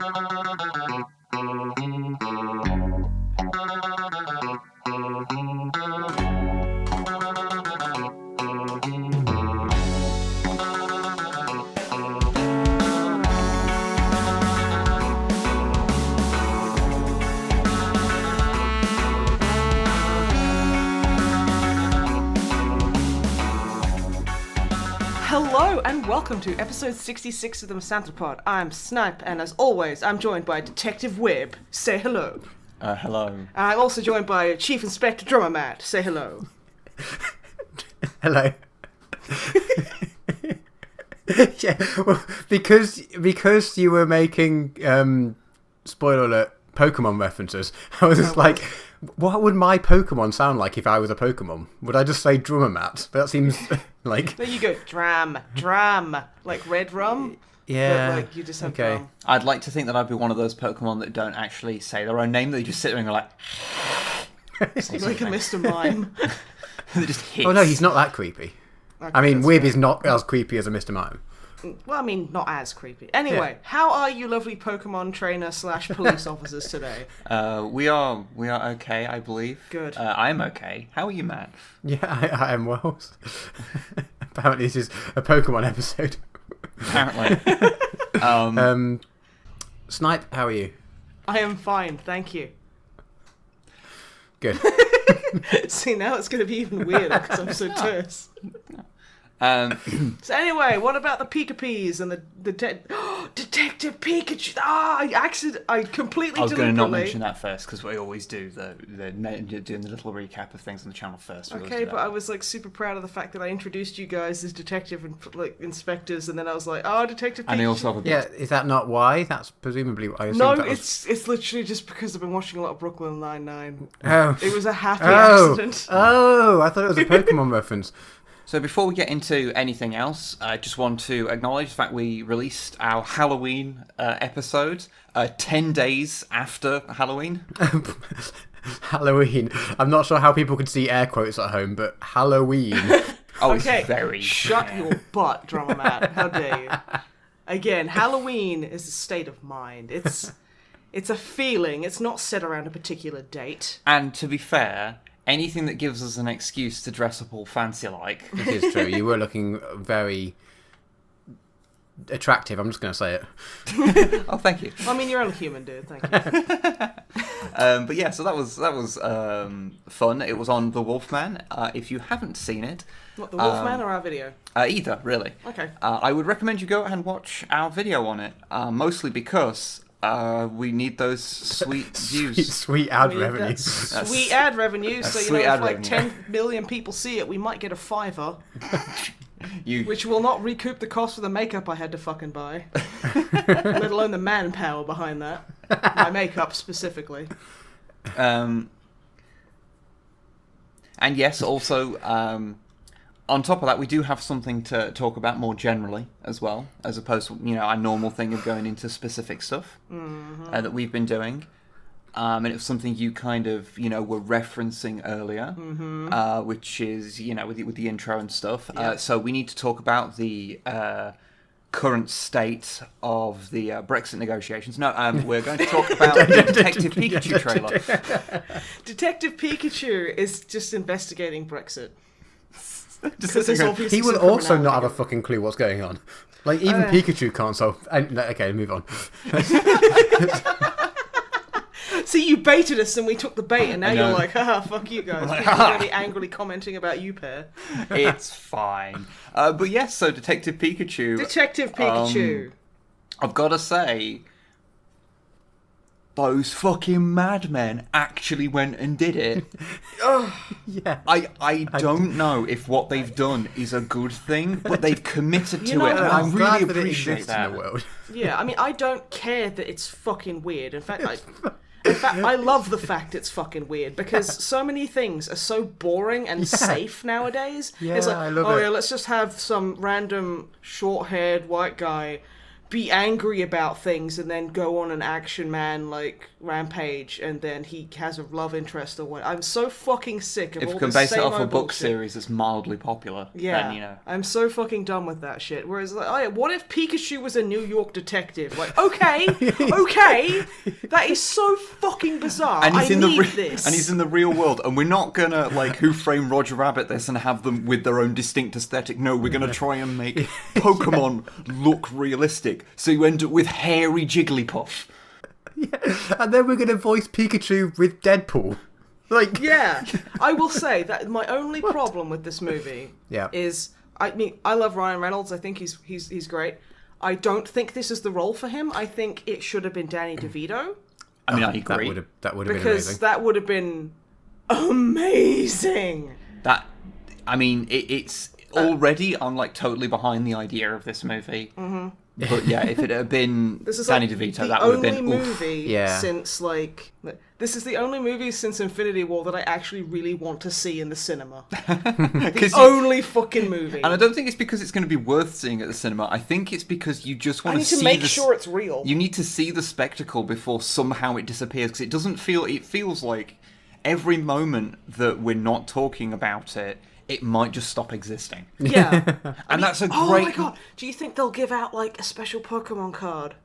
Hello and welcome to episode 66 of the MisanthroPod. I'm Snipe, and as always, I'm joined by Detective Webb. Say hello. Hello. I'm also joined by Chief Inspector Drummer Matt. Say hello. Hello. Yeah, well, because you were making spoiler alert Pokemon references, I was just like, what would my Pokemon sound like if I was a Pokemon? Would I just say Drummer Matt? That seems like... There you go. Dram. Like red rum. Yeah. But like you just have okay. drum. I'd like to think that I'd be one of those Pokemon that don't actually say their own name. They just sit there and go like... Like a Mr. Mime. They just hit. Oh no, he's not that creepy. Okay, I mean, that's Wib fair. is not as creepy as a Mr. Mime. Well, I mean, not as creepy. Anyway, How are you lovely Pokemon trainer / police officers today? We are okay, I believe. Good. I'm okay. How are you, Matt? Yeah, I am well. Apparently this is a Pokemon episode. Apparently. Snipe, how are you? I am fine, thank you. Good. See, now it's going to be even weirder because I'm so terse. So anyway, what about the Pika-Peas and the Detective Pikachu? I completely I was going to not deliberately... mention that first because we always do doing the little recap of things on the channel first. We always Okay, do that. but I was like super proud of the fact that I introduced you guys as detective and like inspectors, and then I was like, oh, Detective Pikachu. And they also have a Yeah, is that not why? That's presumably what I assumed. No, that was... it's literally just because I've been watching a lot of Brooklyn Nine-Nine. Oh. It was a happy accident. Oh, I thought it was a Pokemon reference. So before we get into anything else, I just want to acknowledge the fact we released our Halloween episode 10 days after Halloween. Halloween. I'm not sure how people could see air quotes at home, but Halloween. Oh, Okay, it's very... shut your butt, Drummer Matt. How dare you? Again, Halloween is a state of mind. It's a feeling. It's not set around a particular date. And to be fair... anything that gives us an excuse to dress up all fancy-like. It is true. You were looking very attractive. I'm just going to say it. Oh, thank you. I mean, you're only human, dude. Thank you. But yeah, so that was fun. It was on The Wolfman. If you haven't seen it... What, the Wolfman or our video? Either, really. Okay. I would recommend you go and watch our video on it, mostly because... we need those sweet views. Sweet ad We need that revenue. Sweet ad revenue. So, sweet if ad like revenue. 10 million people see it, we might get a $5, You... which will not recoup the cost of the makeup I had to fucking buy. Let alone the manpower behind that. My makeup, specifically. And yes, also, on top of that, we do have something to talk about more generally as well, as opposed to, our normal thing of going into specific stuff that we've been doing. And it was something you kind of, were referencing earlier, which is, with the intro and stuff. Yeah. So we need to talk about the current state of the Brexit negotiations. No, we're going to talk about the Detective Pikachu trailer. Detective Pikachu is just investigating Brexit. Just Because there's obviously He will some also not have criminality. a fucking clue what's going on. Like, even Pikachu can't solve... Okay, move on. See, you baited us and we took the bait, and now know. you're like, haha, fuck you guys. Like, People "Ha." are going to be angrily commenting about you pair. It's fine. But yes, so Detective Pikachu. Detective Pikachu. I've got to say, those fucking madmen actually went and did it. Yeah. I don't know if what they've done is a good thing, but they've committed to You know, it, and I I'm really glad that it appreciate exists that. in the world. Yeah, I mean, I don't care that it's fucking weird. In fact, I love the fact it's fucking weird, because so many things are so boring and safe nowadays. Yeah, It's like, I love oh it. yeah, let's just have some random short-haired white guy be angry about things and then go on an action man like rampage, and then he has a love interest or what. I'm so fucking sick of If all you can this base it same off a old book bullshit. series that's mildly popular, Yeah, then, you know. I'm so fucking done with that shit. Whereas, like, oh yeah, what if Pikachu was a New York detective? Like, okay, that is so fucking bizarre. And he's I in need the this. and he's in the real world, and we're not gonna like Who Framed Roger Rabbit this and have them with their own distinct aesthetic. No, we're gonna try and make Pokemon look realistic. So you end up with hairy Jigglypuff. Yeah. And then we're going to voice Pikachu with Deadpool. Like, Yeah, I will say that my only problem with this movie is, I mean, I love Ryan Reynolds. I think he's great. I don't think this is the role for him. I think it should have been Danny DeVito. I mean, I agree. That would have been Because amazing. that would have been amazing. That, I mean, it's already I'm like totally behind the idea of this movie. Mm-hmm. But yeah, if it had been This is Danny like DeVito, the that would have only been movie Yeah. since like this is the only movie since Infinity War that I actually really want to see in the cinema. The only fucking movie. And I don't think it's because it's going to be worth seeing at the cinema. I think it's because you just I want need see to make the sure it's real. You need to see the spectacle before somehow it disappears, because it doesn't feel. It feels like every moment that we're not talking about it, it might just stop existing. Yeah. And that's a great. Oh my god! Do you think they'll give out like a special Pokemon card?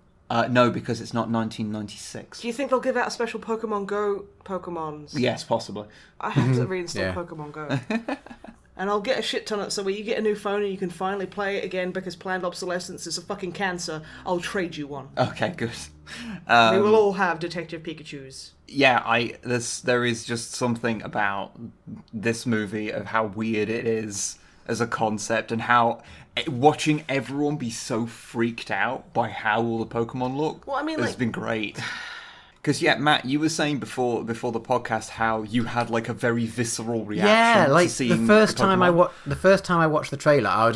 No, because it's not 1996. Do you think they'll give out a special Pokemon Go Pokemons? Yes, possibly. I have to reinstall Yeah. Pokemon Go. And I'll get a shit ton of... So when you get a new phone and you can finally play it again because planned obsolescence is a fucking cancer, I'll trade you one. Okay, good. We will all have Detective Pikachus. Yeah, there is just something about this movie of how weird it is as a concept, and how watching everyone be so freaked out by how all the Pokemon look Well, I mean, has like... been great. Because yeah, Matt, you were saying before the podcast how you had like a very visceral reaction. Yeah, like to seeing the first the time I watched the trailer,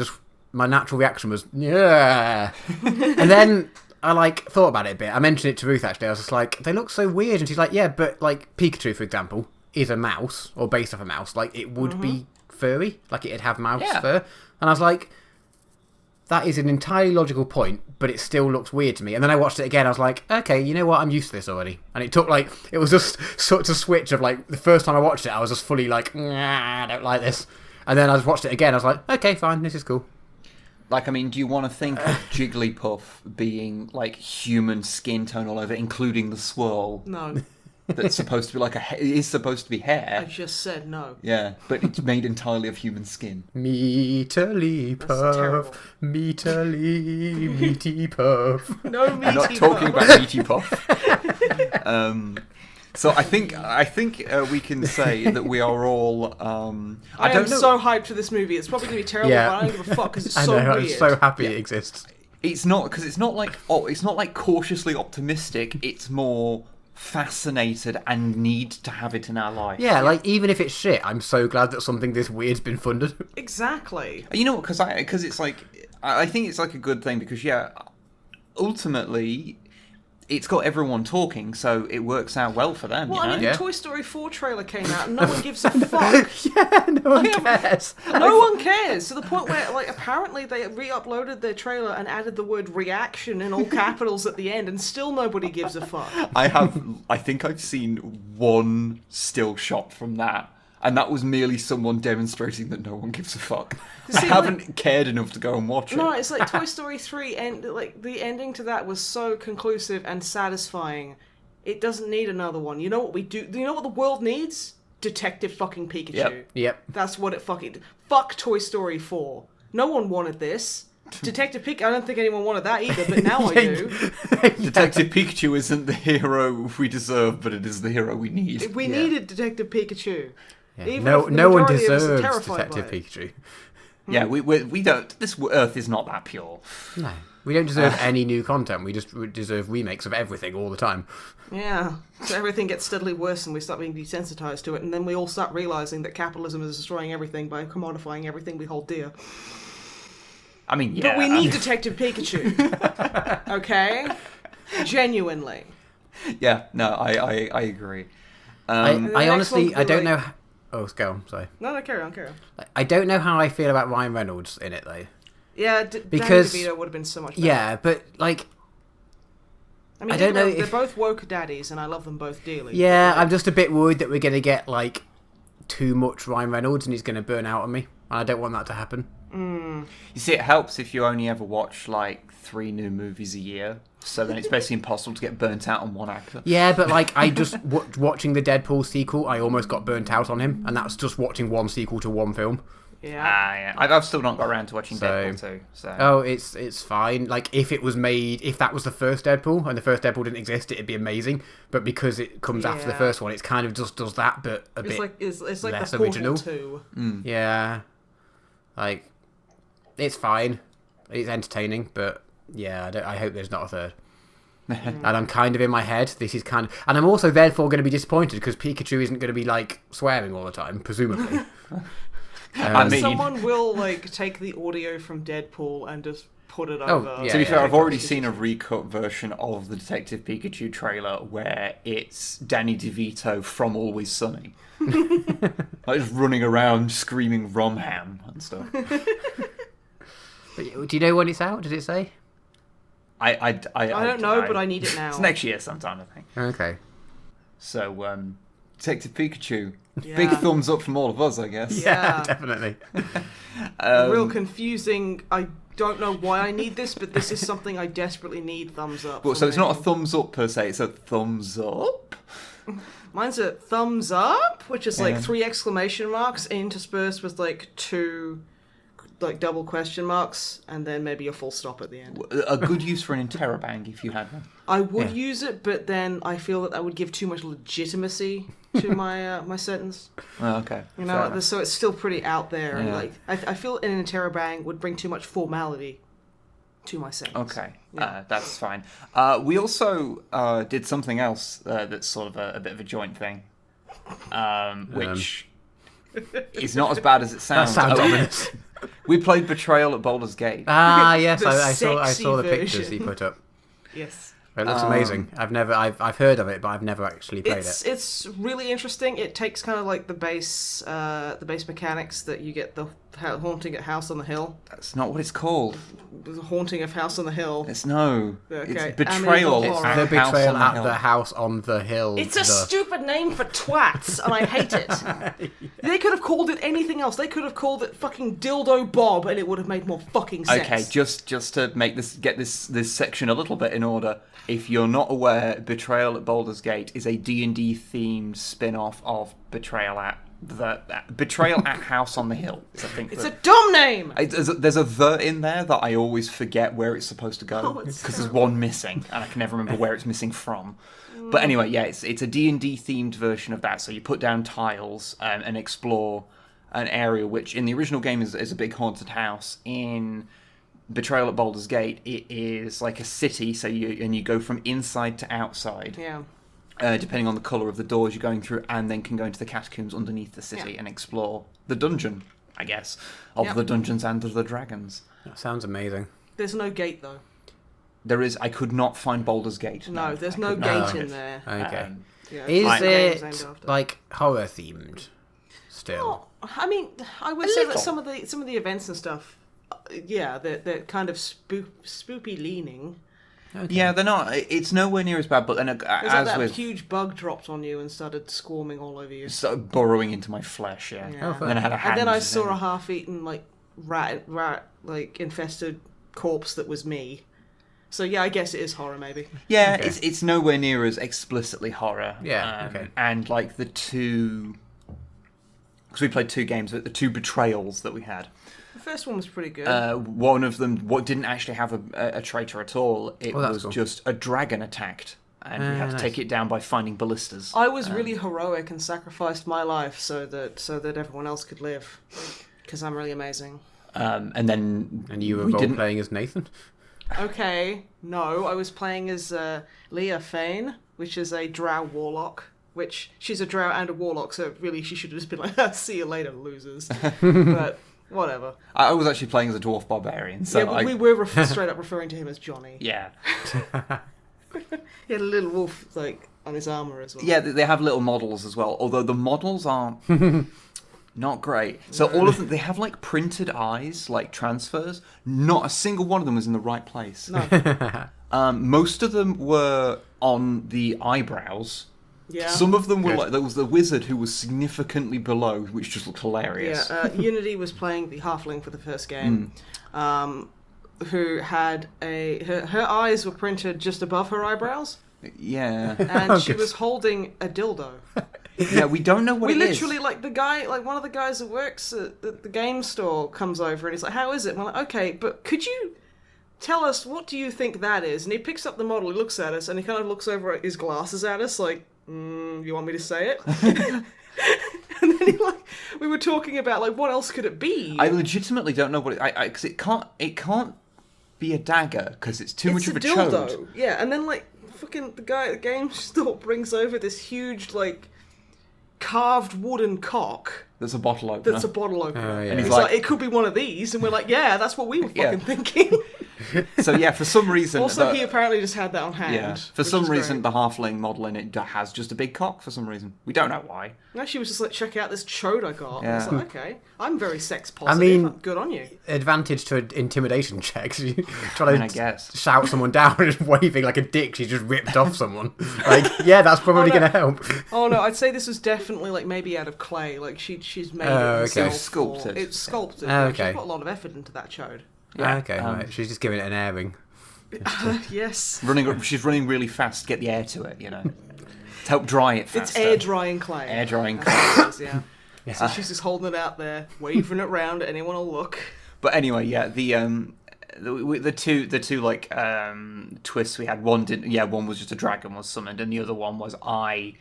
my natural reaction was yeah, and then I like thought about it a bit. I mentioned it to Ruth actually. I was just like, they look so weird, and she's like, yeah, but like Pikachu, for example, is a mouse or based off a mouse. Like it would be furry, like it'd have mouse fur, and I was like, that is an entirely logical point, but it still looks weird to me. And then I watched it again, I was like, okay, you know what, I'm used to this already. And it took like, it was just such a switch of like, the first time I watched it, I was just fully like, nah, I don't like this. And then I just watched it again, I was like, okay, fine, this is cool. Like, I mean, do you want to think of Jigglypuff being like human skin tone all over, including the swirl? No. That's supposed to be like is supposed to be hair. I just said no. Yeah, but it's made entirely of human skin. Meaty terrible. puff, meaty puff. No meaty I'm not talking about Meaty Puff. So I think we can say that we are all. I don't am know. so hyped for this movie. It's probably going to be terrible, Yeah. but I don't give a fuck because it's I so know, weird. I'm so happy it exists. It's not because it's not like cautiously optimistic. It's more fascinated and need to have it in our life. Yeah, like even if it's shit, I'm so glad that something this weird's been funded. Exactly. You know, because it's like I think it's like a good thing because ultimately it's got everyone talking, so it works out well for them. Well, you know? I mean, Yeah. the Toy Story 4 trailer came out and no one gives a fuck. Yeah, no one cares. No one cares. To the point where, like, apparently they re-uploaded their trailer and added the word reaction in all capitals at the end, and still nobody gives a fuck. I think I've seen one still shot from that, and that was merely someone demonstrating that no one gives a fuck. I See, haven't cared enough to go and watch it. No, it's like Toy Story 3, and like the ending to that was so conclusive and satisfying. It doesn't need another one. You know what we do? You know what the world needs? Detective fucking Pikachu. Yep. That's what it fucking... Fuck Toy Story 4. No one wanted this. Detective Pikachu... I don't think anyone wanted that either, but now I do. Detective Pikachu isn't the hero we deserve, but it is the hero we need. We needed Detective Pikachu. Yeah. Even No if the one majority of us are deserves terrified Detective by it. Pikachu. Yeah, we don't. This Earth is not that pure. No. We don't deserve any new content. We just deserve remakes of everything all the time. Yeah. So everything gets steadily worse and we start being desensitized to it, and then we all start realizing that capitalism is destroying everything by commodifying everything we hold dear. I mean, yeah. But we need Detective Pikachu. Okay? Genuinely. Yeah, no, I agree. I next honestly, one I could be don't like- know... Oh, go on, sorry. No, carry on. I don't know how I feel about Ryan Reynolds in it, though. Yeah, because Danny DeVito would have been so much better. Yeah, but like, I mean, I don't know they're if both woke daddies, and I love them both dearly. yeah, I'm just a bit worried that we're gonna get like too much Ryan Reynolds and he's gonna burn out on me. And I don't want that to happen. You see, it helps if you only ever watch like 3 new movies a year. So then it's basically impossible to get burnt out on one actor. Yeah, but like I just watching the Deadpool sequel, I almost got burnt out on him, and that's just watching one sequel to one film. Yeah. I've still not got around to watching Deadpool 2. So. Oh, it's fine. Like if it was made, if that was the first Deadpool and the first Deadpool didn't exist, it'd be amazing. But because it comes after the first one, it's kind of just does that, but a bit it's like less the Portal original. 2. Yeah, like it's fine. It's entertaining, but yeah, I hope there's not a third. And I'm kind of in my head. This is kind of, and I'm also therefore going to be disappointed because Pikachu isn't going to be like swearing all the time, presumably. I mean, someone will like take the audio from Deadpool and just put it over. Yeah, to be fair, I've already seen a recut version of the Detective Pikachu trailer where it's Danny DeVito from Always Sunny. Like just running around screaming Romham and stuff. But do you know when it's out? Did it say? I don't know, but I need it now. It's next year sometime, I think. Okay. So, Detective Pikachu. Yeah. Big thumbs up from all of us, I guess. Yeah, definitely. Real confusing. I don't know why I need this, but this is something I desperately need. Thumbs up. Well, so it's not a thumbs up per se, it's a thumbs up? Mine's a thumbs up, which is like 3 exclamation marks interspersed with like 2 like double question marks, and then maybe a full stop at the end. A good use for an interrobang if you had one. I would use it, but then I feel that would give too much legitimacy to my my sentence. Oh, okay. You know, so it's still pretty out there. And Yeah. like I feel an interrobang would bring too much formality to my sentence. Okay, Yeah. that's fine. We also did something else that's sort of a bit of a joint thing, which is not as bad as it That sounds. sounds ominous. We played Betrayal at Baldur's Gate. Ah, yes, The I saw sexy the pictures version. he put up. Yes. It looks amazing. I've heard of it, but I've never actually played it. It's really interesting. It takes kind of like the base mechanics that you get the haunting at House on the Hill. That's not what it's called. The haunting of House on the Hill. It's Okay. It's Betrayal Amityville Horror. at The House betrayal on the at Hill. the house on the hill. It's a stupid name for twats, and I hate it. They could have called it anything else. They could have called it fucking Dildo Bob, and it would have made more fucking sense. Okay, just to make get this section a little bit in order. If you're not aware, Betrayal at Baldur's Gate is a D&D themed spin-off of Betrayal at House on the Hill. I think It's a dumb name. there's a the in there that I always forget where it's supposed to go because there's one missing and I can never remember where it's missing from. But anyway, yeah, it's a D&D themed version of that. So you put down tiles and explore an area which in the original game is a big haunted house. In Betrayal at Baldur's Gate, it is like a city, so you go from inside to outside. Yeah. Depending on the colour of the doors you're going through, and then can go into the catacombs underneath the city and explore the dungeon, I guess, of the Dungeons and the Dragons. That sounds amazing. There's no gate though. There is. I could not find Baldur's Gate. No, there's I no could not. gate in there. Okay. Yeah, Is it's the game's named it after. like horror themed still? Well, I mean, I would A say little. that some of the events and stuff, they're kind of spoopy leaning. Okay. Yeah, they're not. It's nowhere near as bad. But then, There's as like that with huge bug dropped on you and started squirming all over you. started burrowing into my flesh, yeah. Yeah. Oh, And then I had a hand. And then I saw a half-eaten like rat like infested corpse that was me. So yeah, I guess it is horror maybe. Yeah, Okay. it's nowhere near as explicitly horror. Yeah, okay. And like the two, because we played 2 games, but the 2 betrayals that we had. The first one was pretty good. One of them didn't actually have a traitor at all. It that's was cool. just a dragon attacked, and we had to nice. take it down by finding ballistas. I was really heroic and sacrificed my life so that everyone else could live, because I'm really amazing. And then And you were we role didn't. playing as Nathan? Okay, no, I was playing as Leah Fane, which is a drow warlock. Which she's a drow and a warlock, so really she should have just been like, "See you later, losers." But whatever. I was actually playing as a dwarf barbarian, so Yeah, we were straight up referring to him as Johnny. yeah. He had a little wolf like on his armor as well. Yeah, they have little models as well. Although the models aren't Not great. So all of them, they have like printed eyes, like transfers. Not a single one of them was in the right place. No. Most of them were on the eyebrows. Yeah. Some of them were like, there was the wizard who was significantly below, which just looked hilarious. Yeah, Unity was playing the halfling for the first game, who had her eyes were printed just above her eyebrows, Yeah. and she was holding a dildo. Yeah, we don't know what it is. We literally, like, the guy, like, one of the guys that works at the game store comes over and he's like, how is it? And we're like, okay, but could you tell us, what do you think that is? And he picks up the model, he looks at us, and he kind of looks over at his glasses at us, like, you want me to say it? And then we were talking about, like, what else could it be? I legitimately don't know what it... Because it can't be a dagger, because it's too much of a dildo. chode. Yeah, and then, like, fucking the guy at the game store brings over this huge, like, carved wooden cock. That's a bottle opener. That's a bottle opener. Yeah. And he's like, it could be one of these. And we're like, yeah, that's what we were fucking thinking. So yeah, for some reason... Also, he apparently just had that on hand. Yeah. For some reason, the halfling model in it has just a big cock for some reason. We don't know why. No, she was just like, check out this chode I got. Yeah. And it's like, okay, I'm very sex positive. Good on you. Advantage to intimidation checks. You try to I guess. shout someone down and waving like a dick. She just ripped off someone. Like, yeah, that's probably going to help. Oh no, I'd say this was definitely like maybe out of clay. Like she's made it herself. It's sculpted. It's sculpted. Okay. She's put a lot of effort into that chode. Yeah. Okay, right. She's just giving it an airing. Yes. She's running really fast to get the air to it, you know. To help dry it faster. It's air drying clay. Air drying clay. Yeah. So she's just holding it out there, waving it around. Anyone will look. But anyway, yeah, the two like twists we had. One was just a dragon was summoned, and the other one was I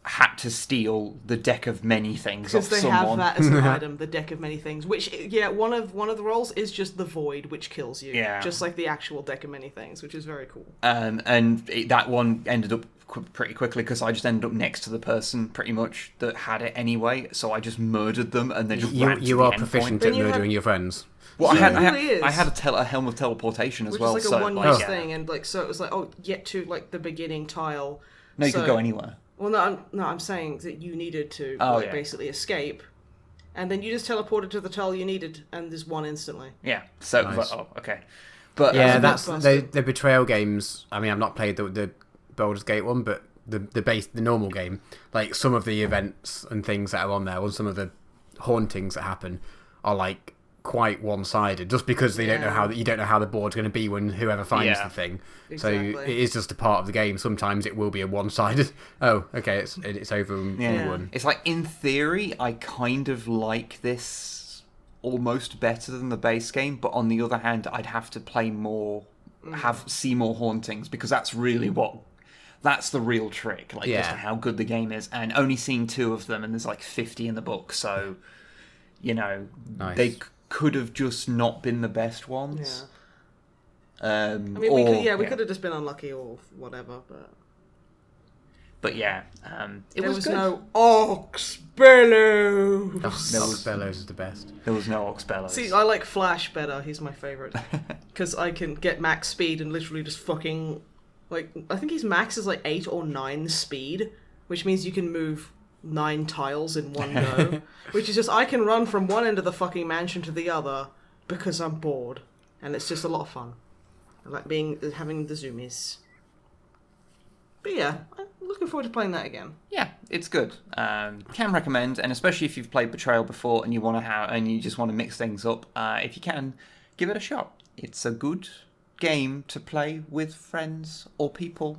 had to steal the deck of many things off because they someone. have that as an item, the deck of many things. Which one of the roles is just the void, which kills you. Yeah. Just like the actual deck of many things, which is very cool. That one ended up pretty quickly because I just ended up next to the person pretty much that had it anyway. So I just murdered them and then just ran to You the are end proficient point. at murdering your friends. Well, He I really is. had a helm of teleportation as Which well. is like a so one-use thing, and like so it was like, get to like the beginning tile. No, you could go anywhere. Well, I'm saying that you needed to basically escape, and then you just teleported to the tile you needed, and there's one instantly. Yeah. So, Nice. okay. But Yeah, that's the betrayal games. I mean, I've not played the Baldur's Gate one, but the normal game, like some of the events and things that are on there, or some of the hauntings that happen, are like quite one-sided, just because you don't know how the board's going to be when whoever finds the thing. Exactly. So it is just a part of the game. Sometimes it will be a one-sided. Oh, okay, it's over and won. It's like in theory, I kind of like this almost better than the base game, but on the other hand, I'd have to play more, see more hauntings because that's really that's the real trick, like just how good the game is. And only seeing 2 of them, and there's like 50 in the book, so you know they could have just not been the best ones. Yeah. I mean, we could have just been unlucky or whatever, but yeah, it there was was good. no ox bellows. Ox Bellows is the best. There was no ox bellows. See, I like Flash better. He's my favorite because I can get max speed and literally just fucking like I think his max is like 8 or 9 speed, which means you can move 9 tiles in one go, which is just I can run from one end of the fucking mansion to the other because I'm bored, and it's just a lot of fun. I like having the zoomies. But yeah, I'm looking forward to playing that again. Yeah, it's good. Can recommend, and especially if you've played Betrayal before and you just want to mix things up, if you can, give it a shot. It's a good game to play with friends or people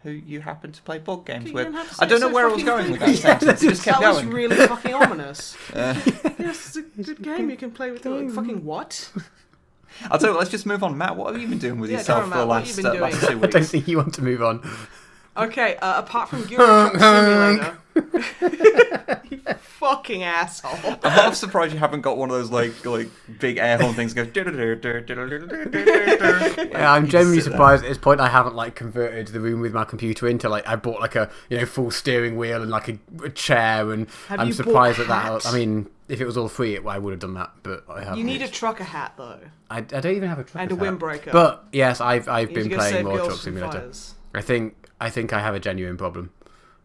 who you happen to play board games with. I don't know where I was going with that sentence. It just kept that going. was really fucking ominous. Yes, it's a good game you can play with. Like, fucking what? I'll tell you what, let's just move on. Matt, what have you been doing with yourself for the last 2 weeks? I don't think you want to move on. Okay, apart from Euro Truck Simulator. You fucking asshole. I'm half surprised you haven't got one of those like big air horn things that goes. Yeah, I'm genuinely surprised at this point I haven't like converted the room with my computer into like I bought like a full steering wheel and like a chair, and I'm surprised at that. I mean, if it was all free, I would have done that, but I haven't. You need a trucker hat though. I don't even have a trucker hat. And a windbreaker. But yes, I've been playing more Truck Simulator. Fires. I think I have a genuine problem.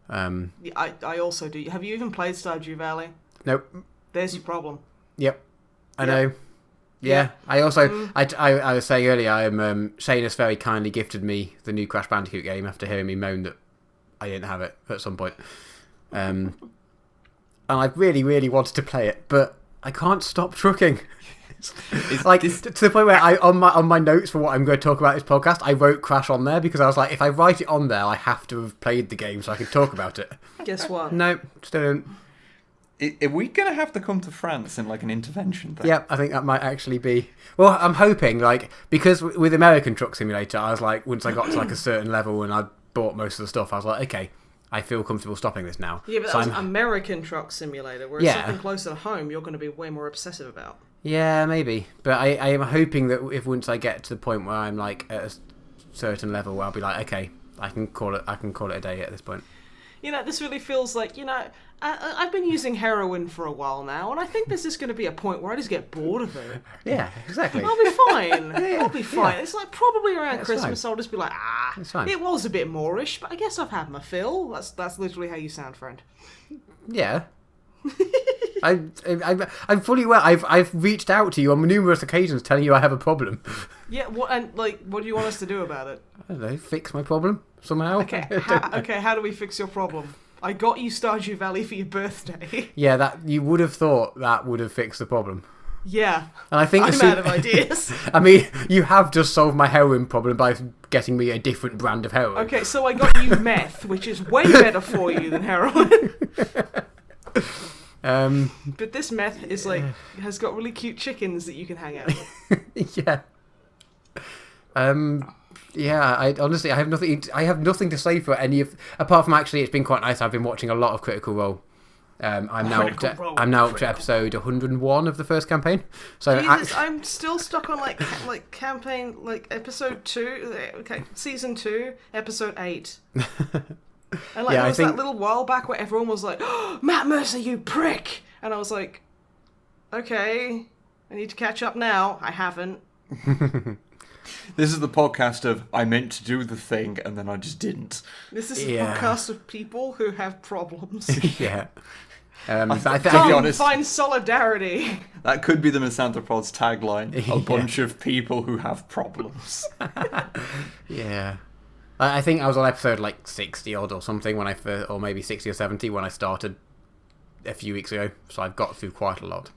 I also do. Have you even played Stardew Valley? Nope. There's your problem. Yep. I Yep. know. Yeah. I also, I was saying earlier, Shane has very kindly gifted me the new Crash Bandicoot game after hearing me moan that I didn't have it at some point. And I really, really wanted to play it, but I can't stop trucking. To the point where on my notes for what I'm going to talk about this podcast, I wrote Crash on there because I was like, if I write it on there, I have to have played the game so I can talk about it. Guess what? No, still don't. Are we going to have to come to France in like an intervention thing? Yep, I think that might actually be... Well, I'm hoping, like, because with American Truck Simulator, I was like, once I got to like a certain level and I bought most of the stuff, I was like, okay, I feel comfortable stopping this now. Yeah, but that was American Truck Simulator, whereas something closer to home, you're going to be way more obsessive about. Yeah, maybe. But I am hoping that if once I get to the point where I'm like at a certain level, I'll be like, okay, I can call it a day at this point. You know, this really feels like, you know, I've been using heroin for a while now, and I think there's just going to be a point where I just get bored of it. Yeah, exactly. I'll be fine. I'll be fine. It's like probably around Christmas, fine. I'll just be like, it was a bit Moorish, but I guess I've had my fill. That's literally how you sound, friend. Yeah. I'm fully aware. I've reached out to you on numerous occasions telling you I have a problem. Yeah, what do you want us to do about it? I don't know, fix my problem somehow. Okay, how do we fix your problem? I got you Stardew Valley for your birthday. Yeah, that you would have thought that would have fixed the problem. Yeah. And I think I'm out of ideas. I mean, you have just solved my heroin problem by getting me a different brand of heroin. Okay, so I got you meth, which is way better for you than heroin. But this meth is like has got really cute chickens that you can hang out with. Yeah. Yeah, I honestly I have nothing to say for any of apart from actually it's been quite nice. I've been watching a lot of Critical Role. I'm now up to episode 101 of the first campaign. So Jesus, I'm still stuck on like campaign episode 2, season 2, episode 8. And there was that little while back where everyone was like, oh, Matt Mercer, you prick! And I was like, okay, I need to catch up now. I haven't. This is the podcast of I meant to do the thing and then I just didn't. This is a podcast of people who have problems. Yeah. Find solidarity. That could be the MisanthroPod's tagline. A bunch of people who have problems. Yeah. I think I was on episode like 60 odd or something when I first, or maybe 60 or 70 when I started a few weeks ago. So I've got through quite a lot.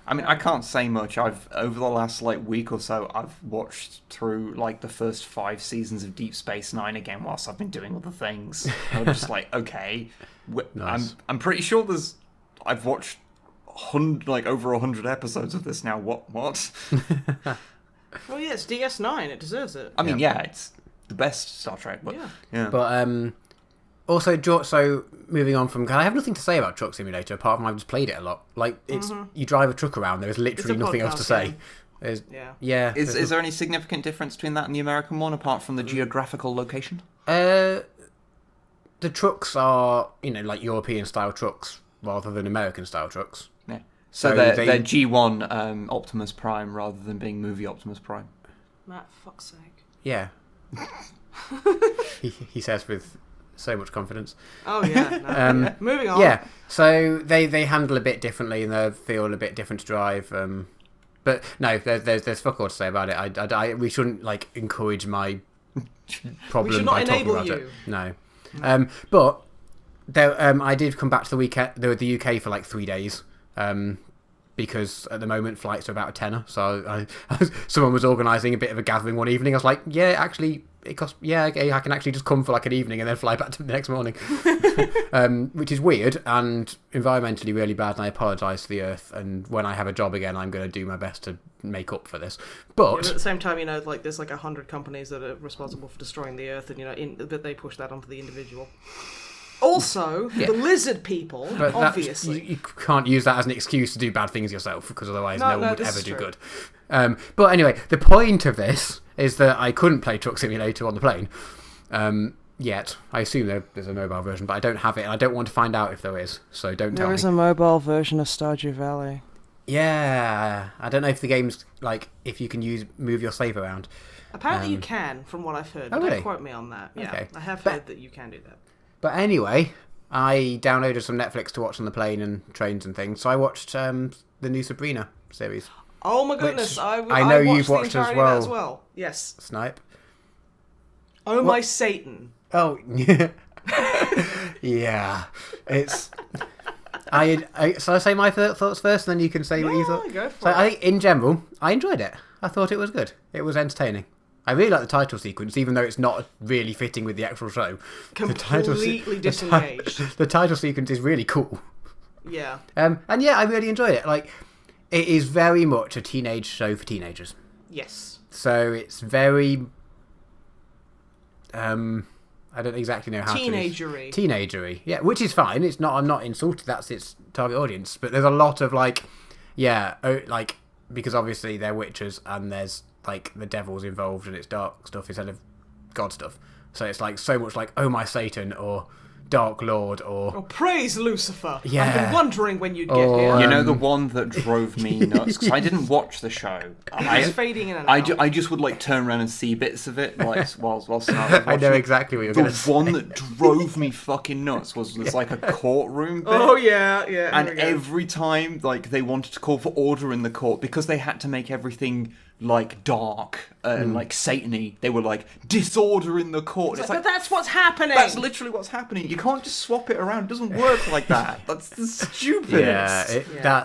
I mean, I can't say much. Over the last week or so, I've watched through the first 5 seasons of Deep Space Nine again whilst I've been doing other things. And I'm just like, okay, nice. I'm pretty sure I've watched over 100 episodes of this now. What? Well, yeah, it's DS9. It deserves it. I mean, yeah, it's the best Star Trek. But yeah. But also, so moving on from, I have nothing to say about Truck Simulator apart from I've just played it a lot. You drive a truck around. There's literally nothing else to say. Is there any significant difference between that and the American one apart from the geographical location? The trucks are European style trucks rather than American style trucks. Yeah. So they're G1 Optimus Prime rather than being movie Optimus Prime. Matt, fuck's sake. Yeah. he says with so much confidence. Oh yeah. Moving on. Yeah. So they handle a bit differently and they feel a bit different to drive. But no, there's fuck all to say about it. We shouldn't encourage my problem by talking about it. No. But I did come back to the UK for 3 days. Because at the moment flights are about a tenner, so someone was organising a bit of a gathering one evening. I was like, yeah, actually, it costs. Yeah, okay, I can actually just come for an evening and then fly back to the next morning, which is weird and environmentally really bad. And I apologise to the Earth. And when I have a job again, I'm going to do my best to make up for this. But at the same time, there's 100 companies that are responsible for destroying the Earth, and but they push that onto the individual. Also, the lizard people, but obviously. You can't use that as an excuse to do bad things yourself, because otherwise no one would ever do good. But anyway, the point of this is that I couldn't play Truck Simulator on the plane yet. I assume there's a mobile version, but I don't have it, and I don't want to find out if there is, so don't tell me. There is a mobile version of Stardew Valley. Yeah, I don't know if the game's, if you can move your save around. Apparently you can, from what I've heard. Oh, really? Don't quote me on that. Yeah, okay. I have heard that you can do that. But anyway, I downloaded some Netflix to watch on the plane and trains and things. So I watched the new Sabrina series. Oh my goodness! I know you've watched watched as well. Yes. Snipe. Oh my Satan! Oh yeah, yeah. It's. So I say my thoughts first, and then you can say what you thought. Go for So it. I think in general, I enjoyed it. I thought it was good. It was entertaining. I really like the title sequence, even though it's not really fitting with the actual show. Completely disengaged. The title sequence is really cool. Yeah. And yeah, I really enjoyed it. Like, it is very much a teenage show for teenagers. Yes. So it's very, I don't exactly know how Teenagery. Teenagery, yeah, which is fine. It's not. I'm not insulted. That's its target audience. But there's a lot of because obviously they're witches and there's like the devil's involved and it's dark stuff instead of God stuff. So it's like so much like oh my Satan or Dark Lord or praise Lucifer. Yeah. I've been wondering when you'd get Or, here. You know the one that drove me nuts because I didn't watch the show. It's fading in and out. I just would like turn around and see bits of it like while Snipe was watching. I know exactly what you're going to The say. one that drove me fucking nuts was like a courtroom bit. Oh yeah. And every time like they wanted to call for order in the court because they had to make everything like dark and like Satan-y, they were like disorder in the court. It's like, but that's what's happening. That's literally what's happening. You can't just swap it around. It doesn't work like that. That's stupid. Yeah,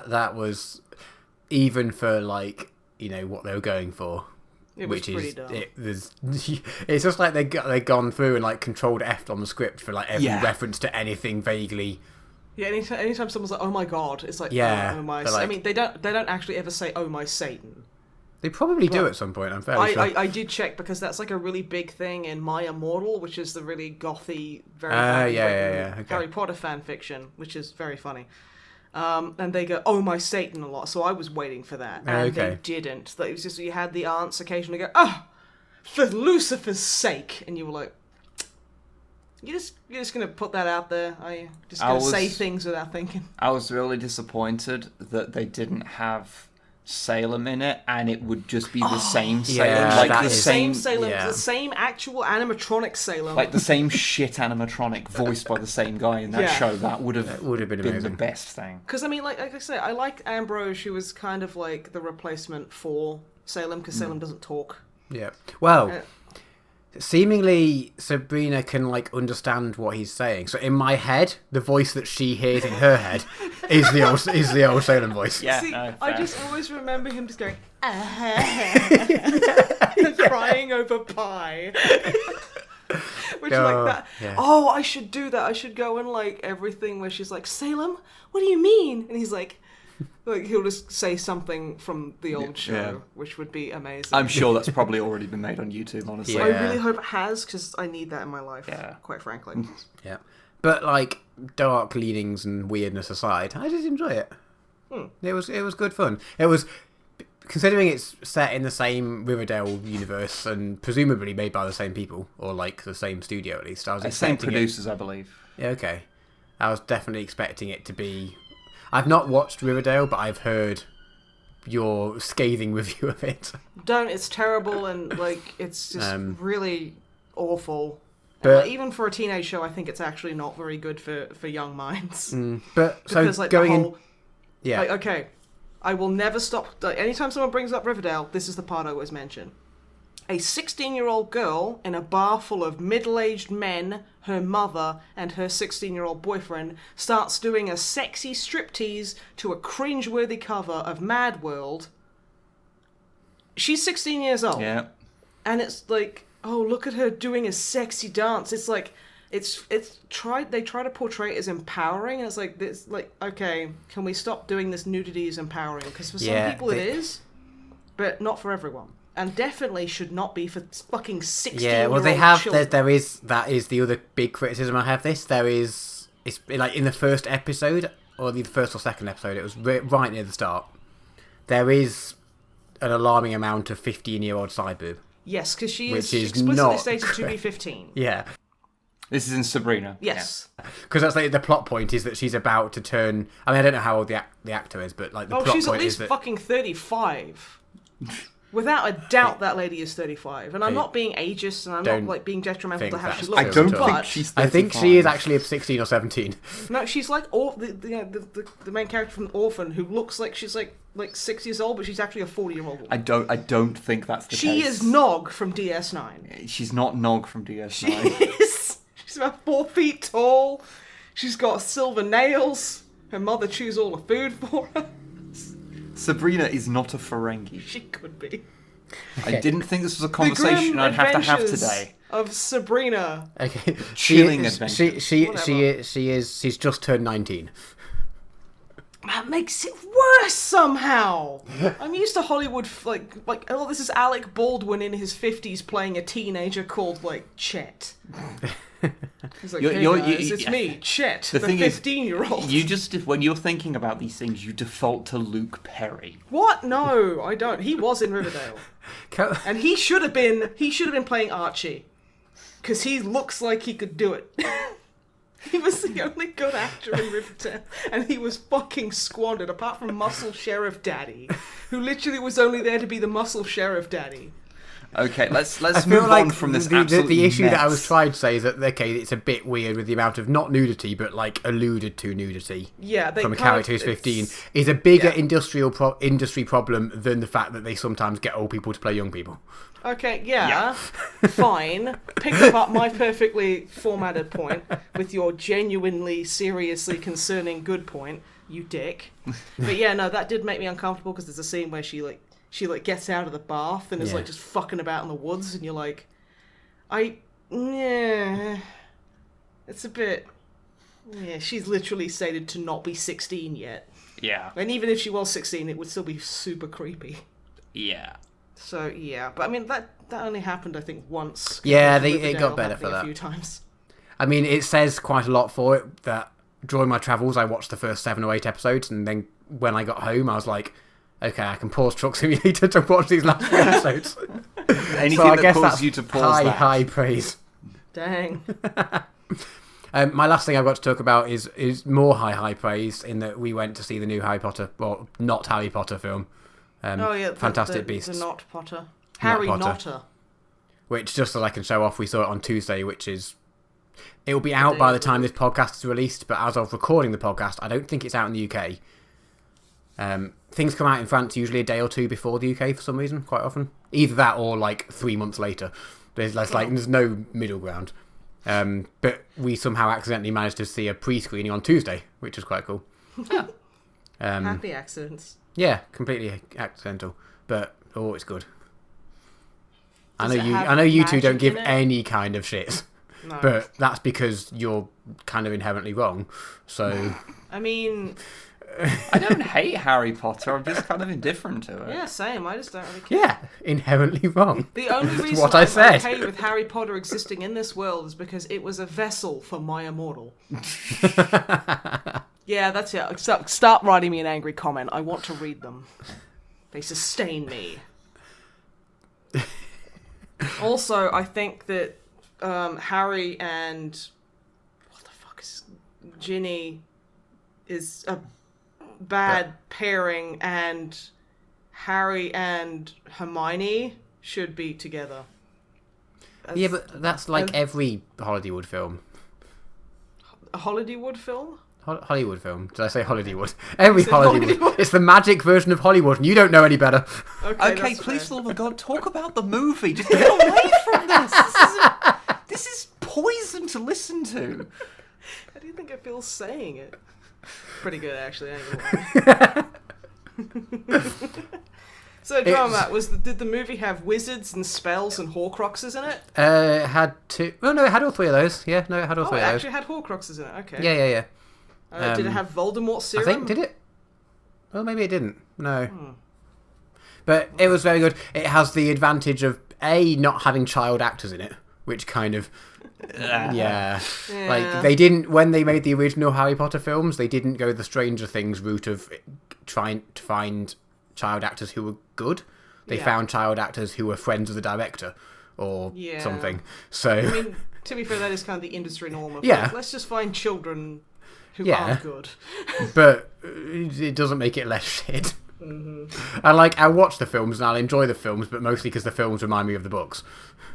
that was even for like what they were going for. It was pretty dumb. It's just like they've gone through and like controlled F on the script for like every reference to anything vaguely. Yeah, anytime someone's like, "Oh my God," it's like, yeah, "Oh my." I mean, they don't actually ever say, "Oh my Satan." They probably do at some point. I'm fairly sure. I did check because that's like a really big thing in My Immortal, which is the really gothy, very Okay. Harry Potter fan fiction, which is very funny. And they go, "Oh my Satan" a lot, so I was waiting for that, and they didn't. It was just you had the aunts occasionally go, "Oh, for Lucifer's sake," and you were like, "You're just gonna put that out there? Are you just gonna say things without thinking?" I was really disappointed that they didn't have Salem in it, and it would just be the same Salem, like the same Salem, the same actual animatronic Salem, like the same shit animatronic voiced by the same guy in that show. That would have been amazing. The best thing. Because I mean, like I say, I like Ambrose, who was kind of like the replacement for Salem, because Salem doesn't talk. Yeah. Well, seemingly Sabrina can like understand what he's saying. So in my head, the voice that she hears in her head is the old Salem voice. Yeah. See, I just always remember him just going crying over pie. Which like that. Yeah. Oh, I should do that. I should go and like everything where she's like, "Salem, what do you mean?" And he's like he'll just say something from the old show, which would be amazing. I'm sure that's probably already been made on YouTube, honestly. I really hope it has, because I need that in my life, quite frankly. Yeah. But like dark leanings and weirdness aside, I just enjoy it. It was good fun. It was, considering it's set in the same Riverdale universe and presumably made by the same people, or like the same studio at least. I was expecting same producers, I believe. Yeah, okay. I was definitely expecting it to be. I've not watched Riverdale, but I've heard your scathing review of it. It's terrible, and like it's just really awful. But even for a teenage show, I think it's actually not very good for young minds. But because, so like, going the whole, in, yeah. Like, okay, I will never stop. Like, anytime someone brings up Riverdale, this is the part I always mention. A 16-year-old girl in a bar full of middle-aged men, her mother, and her 16-year-old boyfriend starts doing a sexy striptease to a cringeworthy cover of Mad World. She's 16 years old. Yeah. And it's like, oh, look at her doing a sexy dance. It's like, they try to portray it as empowering, and it's like, this, like, okay, can we stop doing this nudity as empowering? Because for some people it is, but not for everyone. And definitely should not be for fucking 16-year-old Yeah, well, they have. children. That is the other big criticism I have. It's like in the first episode, or the first or second episode. It was right near the start. There is an alarming amount of 15-year-old side boob. Yes, because she is which is explicitly not stated to be 15. Yeah. This is in Sabrina. Yes. Because that's like the plot point is that she's about to turn. I mean, I don't know how old the actor is, but like the plot she's point at least is that fucking 35. Without a doubt, that lady is 35, and I'm not being ageist, and I'm not like being detrimental to how she looks. I don't think she's 35. I think she is actually 16 or 17. No, she's like the main character from Orphan, who looks like she's like 6 years old, but she's actually a 40-year-old woman. I don't think that's the case. She is Nog from DS9. She's not Nog from DS9. She is. She's about 4 feet tall. She's got silver nails. Her mother chews all the food for her. Sabrina is not a Ferengi. She could be. I didn't think this was a conversation I'd have to have today. Of Sabrina. Okay. Chilling adventure. She's just turned 19. That makes it worse somehow. I'm used to Hollywood this is Alec Baldwin in his 50s playing a teenager called Chet. He's like, it's me, Chet, the 15-year-old. You just, when you're thinking about these things, you default to Luke Perry. What? No, I don't. He was in Riverdale, and he should have been playing Archie, because he looks like he could do it. He was the only good actor in Riverdale, and he was fucking squandered, apart from Muscle Sheriff Daddy, who literally was only there to be the Muscle Sheriff Daddy. Okay, let's move on from this the issue that I was trying to say is that, okay, it's a bit weird with the amount of not nudity, but alluded to nudity from a character who's 15 is a bigger industry problem than the fact that they sometimes get old people to play young people. Okay, fine. Pick up my perfectly formatted point with your genuinely, seriously concerning good point, you dick. But yeah, no, that did make me uncomfortable, because there's a scene where she gets out of the bath and is just fucking about in the woods, and you're like, it's a bit, she's literally stated to not be 16 yet. Yeah. And even if she was 16, it would still be super creepy. Yeah. So yeah, but I mean that only happened I think once. Yeah, it got better for that. A few times. I mean, it says quite a lot for it that during my travels I watched the first 7 or 8 episodes, and then when I got home I was like, okay, I can pause Truck Simulator to watch these last 3 episodes. Anything that causes you to pause high praise. Dang. My last thing I've got to talk about is more high praise, in that we went to see the new Harry Potter, well, not Harry Potter film. Fantastic Beasts. The Not Potter. Harry Potter. Which, just so I can show off, we saw it on Tuesday, which is... It'll be out by the time this podcast is released, but as of recording the podcast, I don't think it's out in the UK. Things come out in France usually a day or 2 before the UK for some reason, quite often. Either that or 3 months later. There's no middle ground. But we somehow accidentally managed to see a pre-screening on Tuesday, which was quite cool. Yeah. Happy accidents. Yeah, completely accidental, but it's good. I know you two don't give any kind of shit, no. But that's because you're kind of inherently wrong. So, I mean, I don't hate Harry Potter. I'm just kind of indifferent to it. Yeah, same. I just don't really care. Yeah, inherently wrong. The only reason I'm okay with Harry Potter existing in this world is because it was a vessel for my immortal. Yeah, that's it. Start writing me an angry comment. I want to read them. They sustain me. Also, I think that Harry and... What the fuck is... Ginny is a bad pairing, and Harry and Hermione should be together. Yeah, but that's every Hollywood film. A Hollywood film? Hollywood film. Did I say Hollywood? Every Hollywood. It's the magic version of Hollywood, and you don't know any better. Okay, please, for the love of God, talk about the movie. Just get away from this. This is poison to listen to. How do you think I feel saying it? Pretty good, actually. So, drama, did the movie have wizards and spells and Horcruxes in it? It had 2. Well, no, it had all 3 of those. Yeah, no, it had all 3 of those. It actually had Horcruxes in it. Okay. Yeah. Did it have Voldemort's serum? I think, did it? Well, maybe it didn't. No. But it was very good. It has the advantage of, A, not having child actors in it, which kind of... yeah. They didn't, when they made the original Harry Potter films, they didn't go the Stranger Things route of trying to find child actors who were good. They found child actors who were friends of the director or something. So, I mean, to be fair, that is kind of the industry norm of let's just find children who aren't good. But it doesn't make it less shit. Mm-hmm. I watch the films and I'll enjoy the films, but mostly because the films remind me of the books.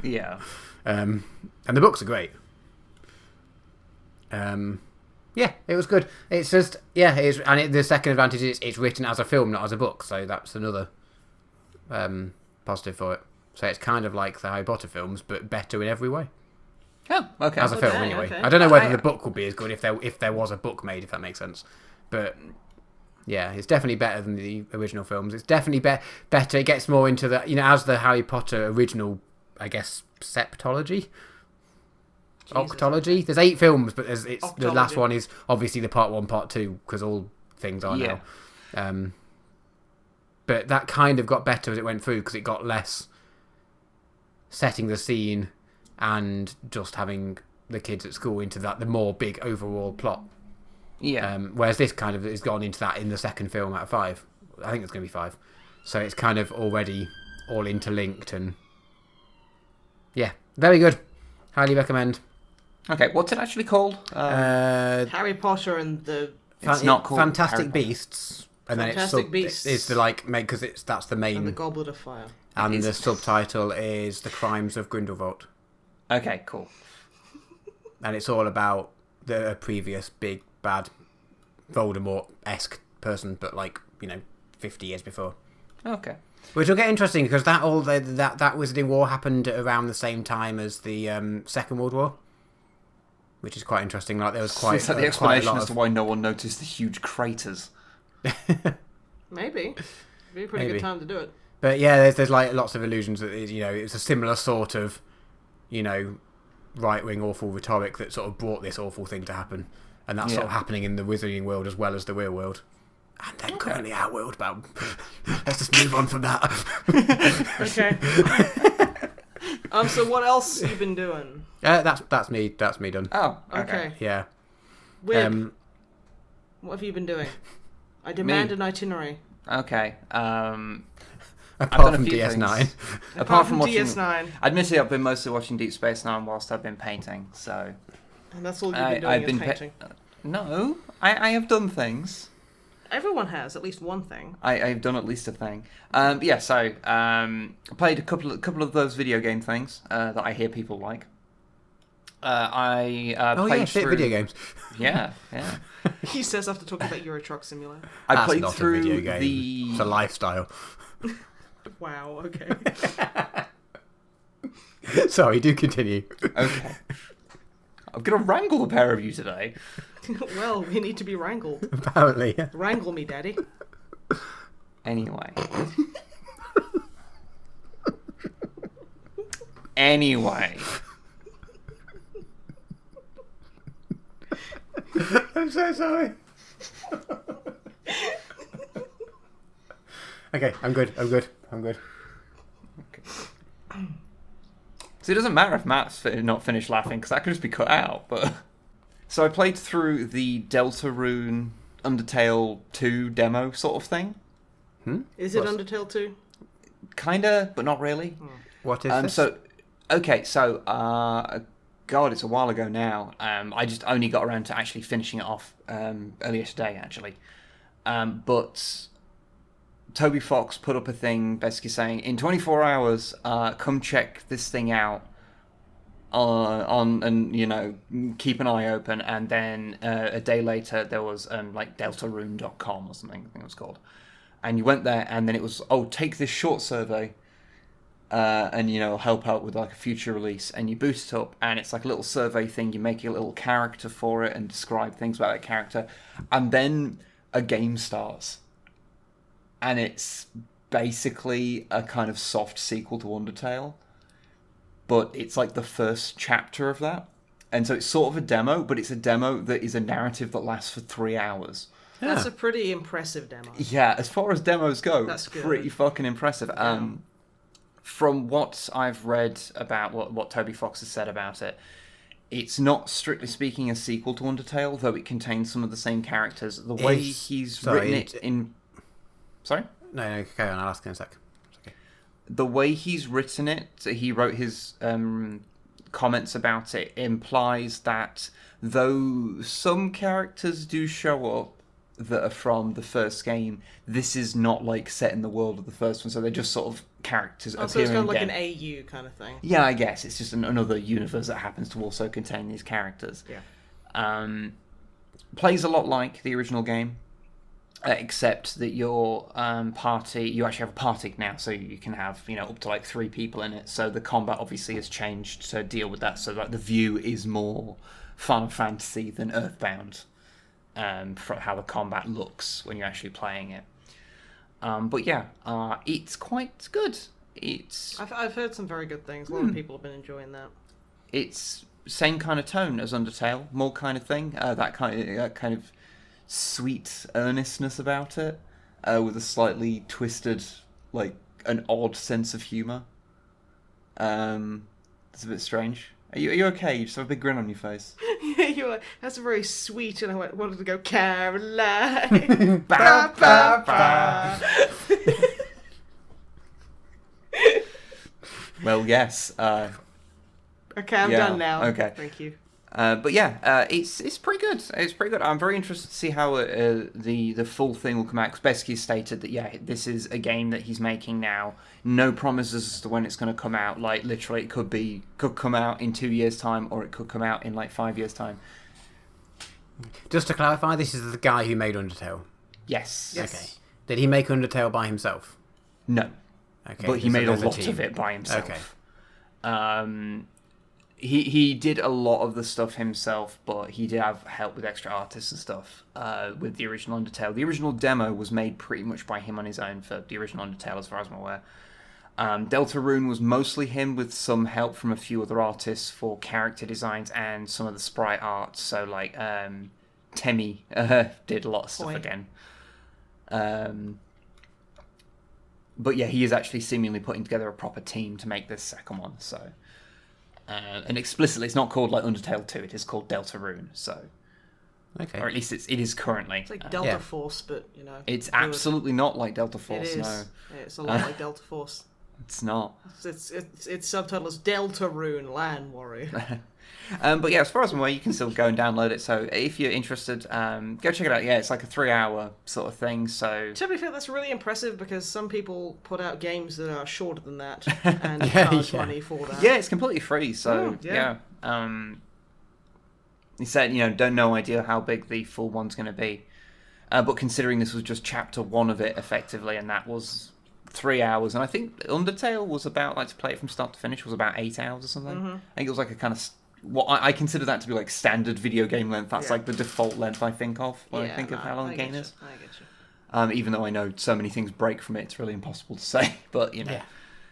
Yeah. And the books are great. Yeah, it was good. It's just the second advantage is it's written as a film, not as a book, so that's another positive for it. So it's kind of like the Harry Potter films, but better in every way. Oh, okay. As a film, Okay, anyway. okay. I don't know whether the book would be as good if there was a book made, if that makes sense. But yeah, it's definitely better than the original films. It's definitely better. It gets more into the as the Harry Potter original, I guess, septology. Octology. There's 8 films, but the last one is obviously the part 1, part 2, because all things are now. But that kind of got better as it went through because it got less setting the scene and just having the kids at school into that the more big overall plot. Yeah. Whereas this kind of has gone into that in the second film out of 5. I think it's going to be 5. So it's kind of already all interlinked and yeah, very good. Highly recommend. Okay, what's it actually called? Harry Potter and the... It's not called Fantastic Beasts. And Fantastic Beasts. It's the because that's the main. And the Goblet of Fire. And the subtitle is The Crimes of Grindelwald. Okay, cool. And it's all about the previous big bad Voldemort-esque person, but 50 years before. Okay. Which will get interesting because that Wizarding War happened around the same time as the Second World War, which is quite interesting. There was quite. It's like the explanation as to why no one noticed the huge craters. Maybe. It'd be a pretty good time to do it. But yeah, there's lots of illusions that it's a similar sort of right-wing awful rhetoric that sort of brought this awful thing to happen, and that's sort of happening in the Wizarding world as well as the real world. And then currently our world, but let's just move on from that. Okay. So what else have you been doing? That's me done. Oh, Okay. Yeah. Wib, what have you been doing? I demand an itinerary. Okay. Apart from DS9. Apart from watching DS9. Admittedly, I've been mostly watching Deep Space Nine whilst I've been painting, so... And that's all you've been doing is painting? No, I have done things. Everyone has at least one thing. I've done at least a thing. So I played a couple of those video game things that I hear people like. I played through video games. Yeah. He says after talking about Euro Truck Simulator. I played not through a video game. It's a lifestyle. Wow. Okay. Sorry, do continue. Okay. I'm gonna wrangle the pair of you today. Well, we need to be wrangled. Apparently. Yeah. Wrangle me, Daddy. Anyway. I'm so sorry. Okay, I'm good. Okay. So it doesn't matter if Matt's not finished laughing, because that could just be cut out, but... So I played through the Deltarune Undertale 2 demo sort of thing. Is it Undertale 2? Kinda, but not really. What is this? God, it's a while ago now. I just only got around to actually finishing it off earlier today, actually. But Toby Fox put up a thing basically saying, in 24 hours, come check this thing out and keep an eye open. And then a day later, there was Deltarune.com or something, I think it was called. And you went there, and then it was, take this short survey. And help out with a future release, and you boot it up, and it's like a little survey thing. You make a little character for it and describe things about that character, and then a game starts, and it's basically a kind of soft sequel to Undertale, but it's like the first chapter of that, and so it's sort of a demo, but it's a demo that is a narrative that lasts for 3 hours. That's a pretty impressive demo. Yeah, as far as demos go, that's good. Pretty fucking impressive. Yeah. From what I've read about what Toby Fox has said about it, it's not strictly speaking a sequel to Undertale, though it contains some of the same characters. The way he's written it in... Sorry? No, carry on. I'll ask in a sec. It's okay. The way he's written it, he wrote his comments about it, implies that though some characters do show up that are from the first game, this is not like set in the world of the first one, so they're just sort of characters appearing so it's kind of like again. an AU kind of thing. Yeah, I guess it's just another universe that happens to also contain these characters. Yeah. Plays a lot like the original game, except that your party, you actually have a party now, so you can have up to like 3 people in it. So the combat obviously has changed to deal with that, so like the view is more Final Fantasy than Earthbound, for how the combat looks when you're actually playing it. But yeah, it's quite good. I've heard some very good things. A lot of people have been enjoying that. It's same kind of tone as Undertale, more kind of thing. That kind of sweet earnestness about it, with a slightly twisted, like an odd sense of humour. It's a bit strange. Are you okay? You just have a big grin on your face. Yeah, you're like, that's a very sweet, and I wanted to go, Caroline. Ba, ba, ba. Well, yes. Okay, I'm done now. Okay. Thank you. But yeah, it's pretty good. It's pretty good. I'm very interested to see how the full thing will come out. Because basically stated that this is a game that he's making now. No promises as to when it's going to come out. Like literally, it could come out in 2 years' time, or it could come out in like 5 years' time. Just to clarify, this is the guy who made Undertale. Yes. Okay. Did he make Undertale by himself? No. Okay. But he made a lot team. of it by himself. Okay. He did a lot of the stuff himself, but he did have help with extra artists and stuff with the original Undertale. The original demo was made pretty much by him on his own for the original Undertale, as far as I'm aware. Deltarune was mostly him, with some help from a few other artists for character designs and some of the sprite art. So, like, Temmie did a lot of stuff again. But yeah, he is actually seemingly putting together a proper team to make this second one, so... and explicitly, it's not called like Undertale 2, it is called Deltarune, so... Okay. Or at least it is currently. It's like Delta Force, but, It's absolutely not like Delta Force, it is. no. It's a lot like Delta Force. It's not. Its subtitle is Deltarune, Land Warrior. But yeah, as far as I'm aware, you can still go and download it, so if you're interested, go check it out. Yeah, it's like a 3-hour sort of thing, so... To be fair, that's really impressive, because some people put out games that are shorter than that, and charge money for that. Yeah, it's completely free, so, yeah. He said, no idea how big the full one's going to be. But considering this was just chapter 1 of it, effectively, and that was 3 hours, and I think Undertale was about, like, to play it from start to finish, was about 8 hours or something. Mm-hmm. I think it was like a kind of... What I consider that to be like standard video game length. That's like the default length I think of when I think of how long a game is. I get you. Even though I know so many things break from it, it's really impossible to say. But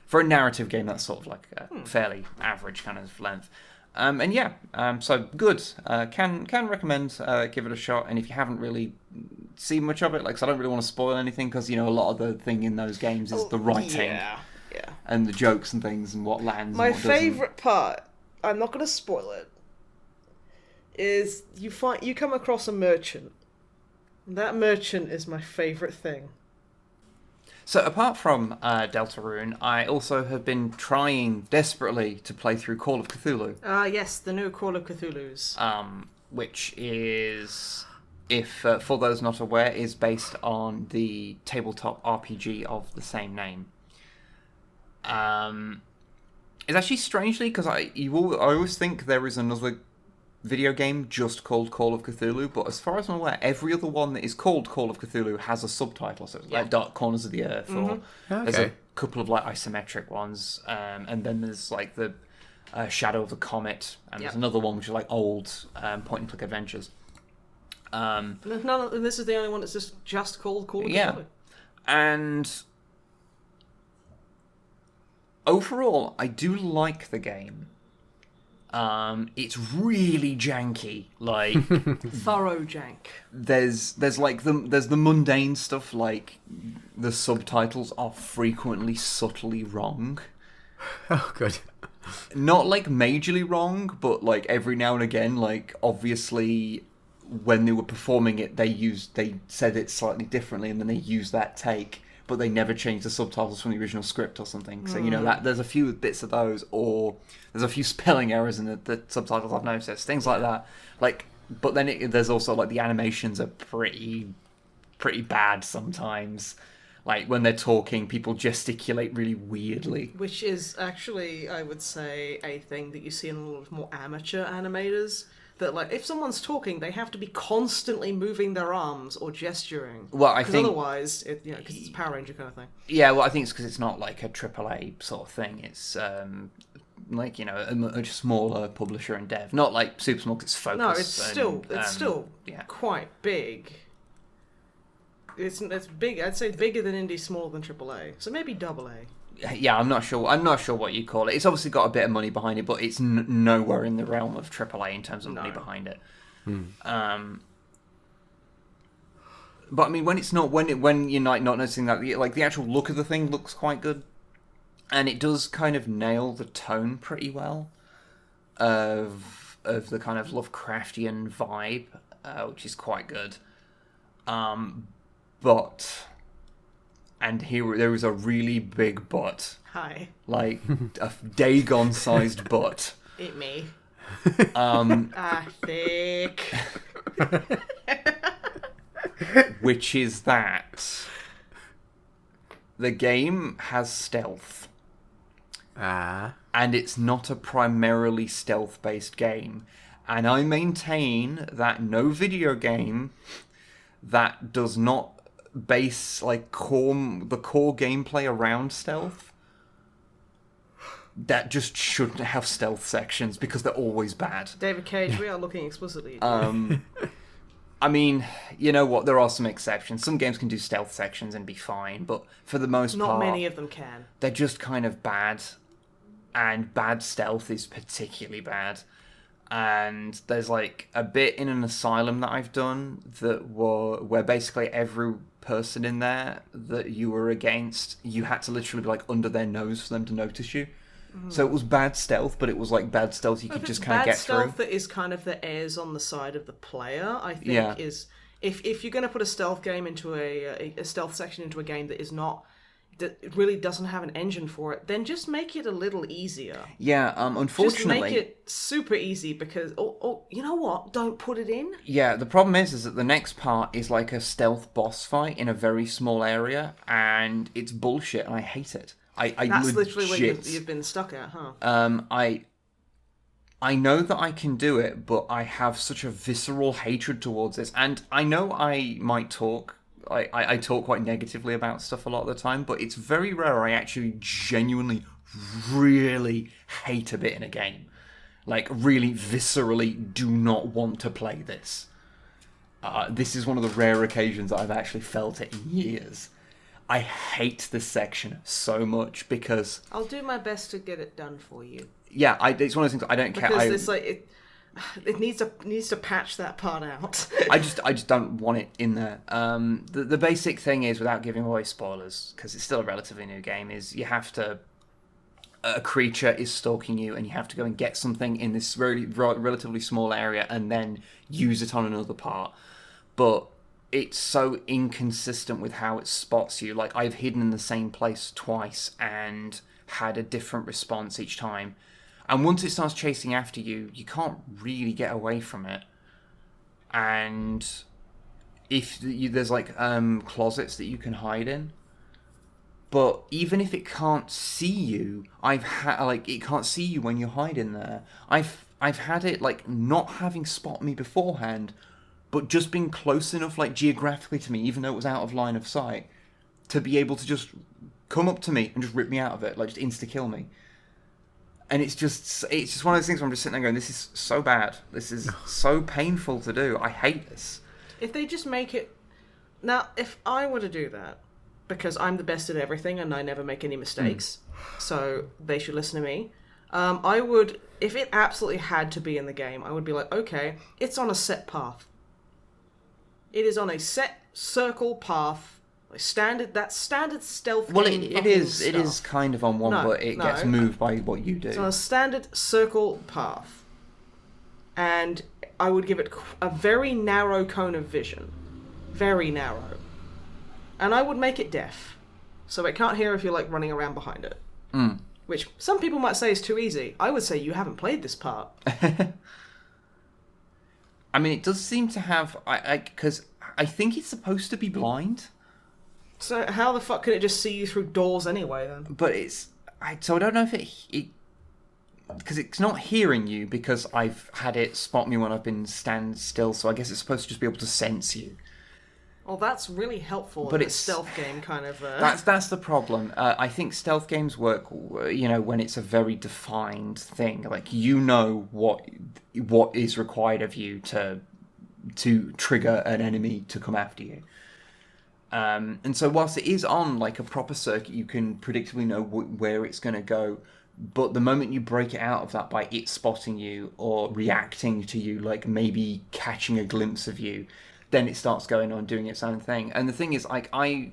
for a narrative game, that's sort of like a fairly average kind of length. So good. Can recommend. Give it a shot. And if you haven't really seen much of it, like, 'cause I don't really want to spoil anything, because a lot of the thing in those games is the writing, and the jokes and things, and what lands. My and what favourite part, I'm not going to spoil it, is you come across a merchant. That merchant is my favourite thing. So apart from Deltarune, I also have been trying desperately to play through Call of Cthulhu. Yes, the new Call of Cthulhu's. Which is, if for those not aware, is based on the tabletop RPG of the same name. It's actually strangely, because I always think there is another video game just called Call of Cthulhu, but as far as I'm aware, every other one that is called Call of Cthulhu has a subtitle, so it's like Dark Corners of the Earth, or there's a couple of like isometric ones, and then there's like the Shadow of the Comet, and there's another one which is like old point-and-click adventures. This is the only one that's just called Call of Cthulhu. And overall, I do like the game. It's really janky, like thorough jank. There's the mundane stuff, like the subtitles are frequently subtly wrong. Oh, good. Not like majorly wrong, but like every now and again, like obviously when they were performing it, they said it slightly differently, and then they used that take, but they never changed the subtitles from the original script or something. So that there's a few bits of those, or there's a few spelling errors in the subtitles I've noticed, things like that. Like, but then there's also like the animations are pretty pretty bad sometimes. Like, when they're talking, people gesticulate really weirdly. Which is actually, I would say, a thing that you see in a lot of more amateur animators. That, like, if someone's talking, they have to be constantly moving their arms or gesturing. Well, I think... otherwise, because it's a Power Ranger kind of thing. Yeah, well, I think it's because it's not, like, a AAA sort of thing. It's, like, you know, a much smaller publisher and dev. Not, like, super small, because it's Focus. No, it's still yeah. quite big. It's big. I'd say bigger than indie, smaller than AAA. So maybe AA. Yeah, I'm not sure what you call it. It's obviously got a bit of money behind it, but it's nowhere in the realm of AAA in terms of money behind it. But I mean, when it's not, when you're like not noticing that, like the actual look of the thing looks quite good, and it does kind of nail the tone pretty well of the kind of Lovecraftian vibe, which is quite good. But, and here there is a really big but. Hi. Like a Dagon-sized butt. Eat me. Thick. Which is that the game has stealth. And it's not a primarily stealth-based game. And I maintain that no video game that does not base like the core gameplay around stealth, that just shouldn't have stealth sections because they're always bad. David Cage, we are looking explicitly at you. I mean, you know what? There are some exceptions. Some games can do stealth sections and be fine, but for the most part, not many of them can. They're just kind of bad, and bad stealth is particularly bad. And there's like a bit in an asylum that I've done where basically every person in there that you were against, you had to literally be like under their nose for them to notice you. So it was bad stealth, but it was like bad stealth you could just kind of get through. Bad stealth that is kind of the airs on the side of the player, I think, is if you're going to put a stealth game into a stealth section into a game that is not, that really doesn't have an engine for it, then just make it a little easier. Yeah, unfortunately... Just make it super easy because, you know what? Don't put it in. Yeah, the problem is that the next part is like a stealth boss fight in a very small area, and it's bullshit, and I hate it. That's literally what you've been stuck at, huh? I know that I can do it, but I have such a visceral hatred towards this, and I know I might talk... I talk quite negatively about stuff a lot of the time, but it's very rare I actually genuinely, really hate a bit in a game. Like, really viscerally do not want to play this. This is one of the rare occasions that I've actually felt it in years. I hate this section so much because... I'll do my best to get it done for you. Yeah, it's one of those things I don't care. Because it's like... It needs to patch that part out. I just don't want it in there. The basic thing is, without giving away spoilers, because it's still a relatively new game, is you have to... A creature is stalking you, and you have to go and get something in this relatively small area, and then use it on another part. But it's so inconsistent with how it spots you. Like, I've hidden in the same place twice, and had a different response each time. And once it starts chasing after you, you can't really get away from it. And if there's like closets that you can hide in, but even if it can't see you, it can't see you when you hide in there. I've had it like not having spot me beforehand, but just being close enough like geographically to me, even though it was out of line of sight, to be able to just come up to me and just rip me out of it, like just insta kill me. And it's just one of those things where I'm just sitting there going, this is so bad. This is so painful to do. I hate this. If they just make it... Now, if I were to do that, because I'm the best at everything and I never make any mistakes, so they should listen to me, I would... If it absolutely had to be in the game, I would be like, okay, it's on a set path. It is on a set circle path. Standard stealth game. Well, it is kind of on one, but it gets moved by what you do. It's on a standard circle path. And I would give it a very narrow cone of vision. Very narrow. And I would make it deaf. So it can't hear if you're like running around behind it. Which some people might say is too easy. I would say you haven't played this part. I mean, it does seem to have... because I think it's supposed to be blind. So how the fuck can it just see you through doors anyway, then? But so I don't know if it because it's not hearing you, because I've had it spot me when I've been stand still, so I guess it's supposed to just be able to sense you. Well, that's really helpful in a stealth game kind of... That's the problem. I think stealth games work, when it's a very defined thing. Like, what is required of you to trigger an enemy to come after you. And so whilst it is on, like, a proper circuit, you can predictably know where it's going to go. But the moment you break it out of that by it spotting you or reacting to you, like maybe catching a glimpse of you, then it starts going on doing its own thing. And the thing is, like, I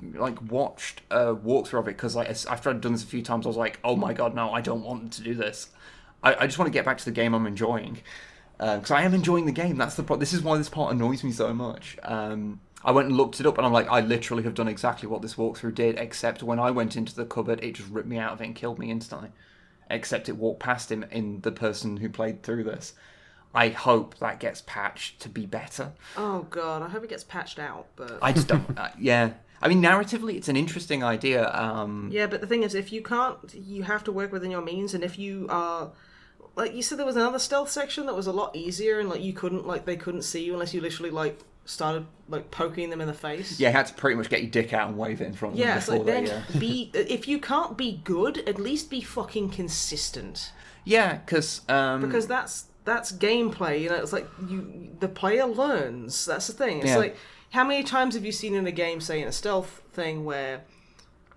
watched a walkthrough of it because after I'd done this a few times, I was like, oh my god, no, I don't want to do this. I just want to get back to the game I'm enjoying. Because I am enjoying the game. That's the problem. This is why this part annoys me so much. I went and looked it up, and I'm like, I literally have done exactly what this walkthrough did, except when I went into the cupboard, it just ripped me out of it and killed me instantly. Except it walked past him in the person who played through this. I hope that gets patched to be better. Oh god, I hope it gets patched out, but... I just don't... yeah. I mean, narratively, it's an interesting idea. Yeah, but the thing is, if you can't, you have to work within your means, and if you are... Like, you said there was another stealth section that was a lot easier, and, like, they couldn't see you unless you literally, like, started, like, poking them in the face. Yeah, you had to pretty much get your dick out and wave it in front of them. Yeah, it's like, then if you can't be good, at least be fucking consistent. Yeah, because that's gameplay, it's like, the player learns, that's the thing. It's like, how many times have you seen in a game, say in a stealth thing, where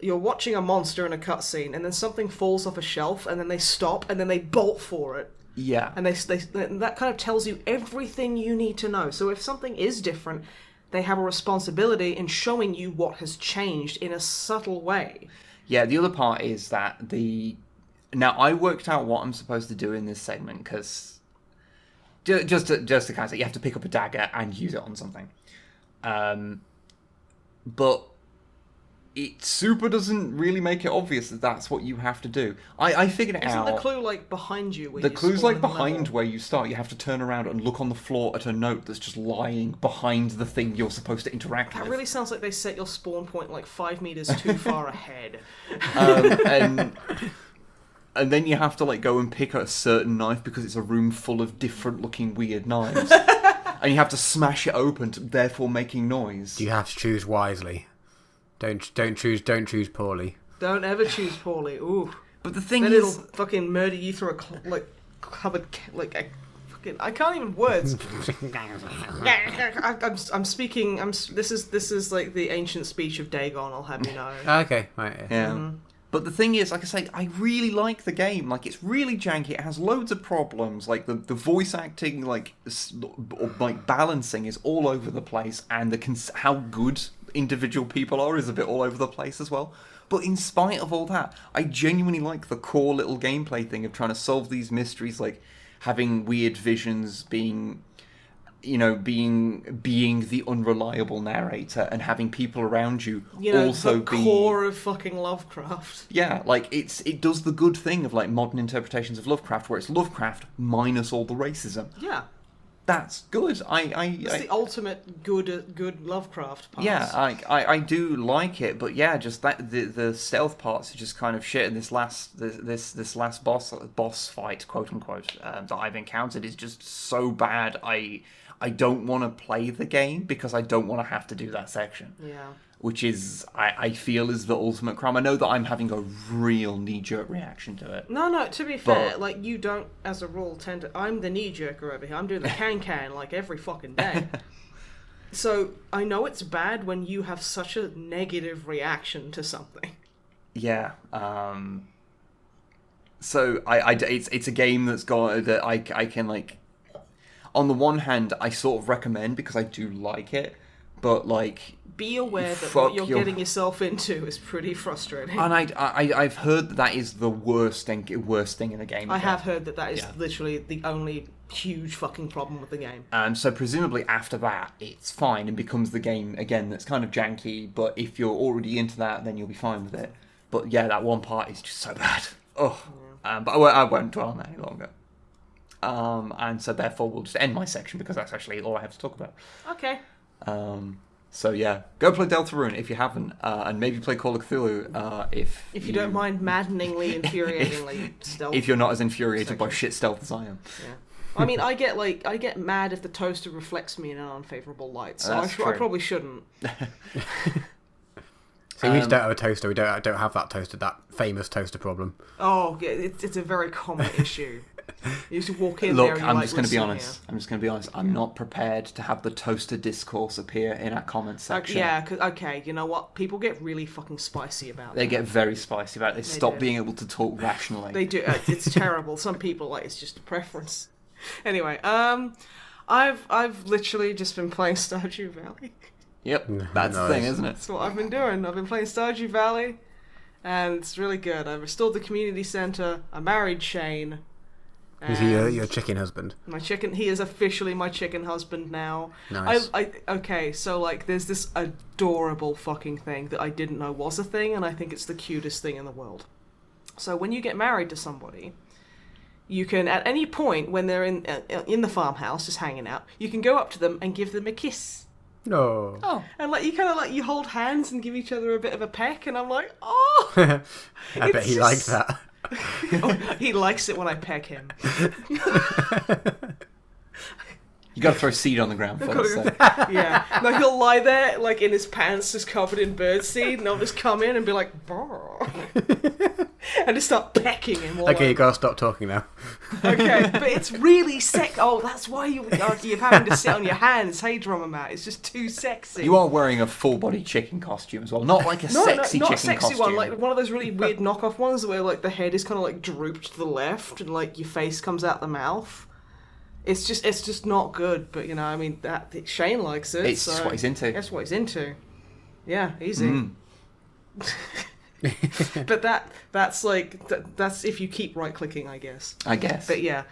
you're watching a monster in a cutscene, and then something falls off a shelf, and then they stop, and then they bolt for it. Yeah. And that kind of tells you everything you need to know. So if something is different, they have a responsibility in showing you what has changed in a subtle way. Yeah, the other part is that Now, I worked out what I'm supposed to do in this segment, because... Just to kind of say, you have to pick up a dagger and use it on something. But... it super doesn't really make it obvious that that's what you have to do. I figured it out. Isn't the clue, like, behind you? The clue's, like, behind where you start. You have to turn around and look on the floor at a note that's just lying behind the thing you're supposed to interact with. That really sounds like they set your spawn point, like, 5 meters too far ahead. And then you have to, like, go and pick a certain knife because it's a room full of different-looking weird knives. And you have to smash it open, therefore making noise. You have to choose wisely. Don't choose poorly. Don't ever choose poorly. Ooh. But the thing then is, it'll fucking murder you through a cupboard, like a fucking. I can't even words. I'm speaking. This is like the ancient speech of Dagon. I'll have you know. Okay, right. Yeah. Mm-hmm. But the thing is, like I say, I really like the game. Like, it's really janky. It has loads of problems. Like, the voice acting, like balancing is all over the place, and how good individual people are is a bit all over the place as well. But in spite of all that, I genuinely like the core little gameplay thing of trying to solve these mysteries, like having weird visions, being the unreliable narrator, and having people around you also the core of fucking Lovecraft. Yeah, like it does the good thing of like modern interpretations of Lovecraft, where it's Lovecraft minus all the racism. Yeah. That's good. It's the ultimate good Lovecraft part. Yeah, I do like it, but yeah, just that the stealth parts are just kind of shit. And this last boss fight, quote unquote, that I've encountered is just so bad. I don't want to play the game because I don't want to have to do that section. Yeah. Which is, I feel, is the ultimate crime. I know that I'm having a real knee-jerk reaction to it. No, to be fair, like, you don't, as a rule, tend to... I'm the knee-jerker over here. I'm doing the can-can, like, every fucking day. So, I know it's bad when you have such a negative reaction to something. Yeah, so, it's a game that I can, like... On the one hand, I sort of recommend because I do like it, but, like... Be aware that what you're getting yourself into is pretty frustrating. And I've heard that is the worst thing in the game. I have heard that is literally the only huge fucking problem with the game. So presumably after that, it's fine and becomes the game again that's kind of janky, but if you're already into that, then you'll be fine with it. But yeah, that one part is just so bad. Oh. Yeah. But I won't dwell on that any longer. And so therefore we'll just end my section because that's actually all I have to talk about. Okay. So yeah, go play Deltarune if you haven't, and maybe play Call of Cthulhu if you don't mind maddeningly, infuriatingly stealth. If you're not as infuriated by shit stealth as I am. Yeah. I mean, I get mad if the toaster reflects me in an unfavourable light, so I probably shouldn't. So we just don't have a toaster. We don't have that toaster, that famous toaster problem. Oh, yeah, it's a very common issue. You just walk in Look, there and I'm you're just going to be honest. Here. I'm just going to be honest. I'm not prepared to have the toaster discourse appear in our comments section. Yeah, okay, you know what? People get really fucking spicy about They get very spicy about it. They stop being able to talk rationally. They do. It's terrible. Some people, like, it's just a preference. Anyway, I've literally just been playing Stardew Valley. Yep, that's the thing, isn't it? That's what I've been doing. I've been playing Stardew Valley, and it's really good. I restored the community centre. I married Shane. Is he your chicken husband? He is officially my chicken husband now. Nice. Okay, so like, there's this adorable fucking thing that I didn't know was a thing, and I think it's the cutest thing in the world. So when you get married to somebody, you can, at any point when they're in the farmhouse just hanging out, you can go up to them and give them a kiss. No. Oh. And like, you kind of like, you hold hands and give each other a bit of a peck, and I'm like, oh. I bet he likes that. Oh, he likes it when I peck him. You got to throw seed on the ground first. Yeah. No, he'll lie there, like, in his pants, just covered in birdseed, and I'll just come in and be like, brr. And just start pecking him. Okay, you gotta stop talking now. Okay, but it's really sexy. Oh, that's why you're having to sit on your hands. Hey, Drummer Matt, it's just too sexy. You are wearing a full-body chicken costume as well, not like a sexy not chicken a sexy costume. one, like one of those really weird knockoff ones where like the head is kind of like drooped to the left and like your face comes out the mouth. It's just not good, but you know, I mean, Shane likes it. It's what he's into. That's what he's into. Yeah, easy. But that's if you keep right clicking, I guess. But yeah,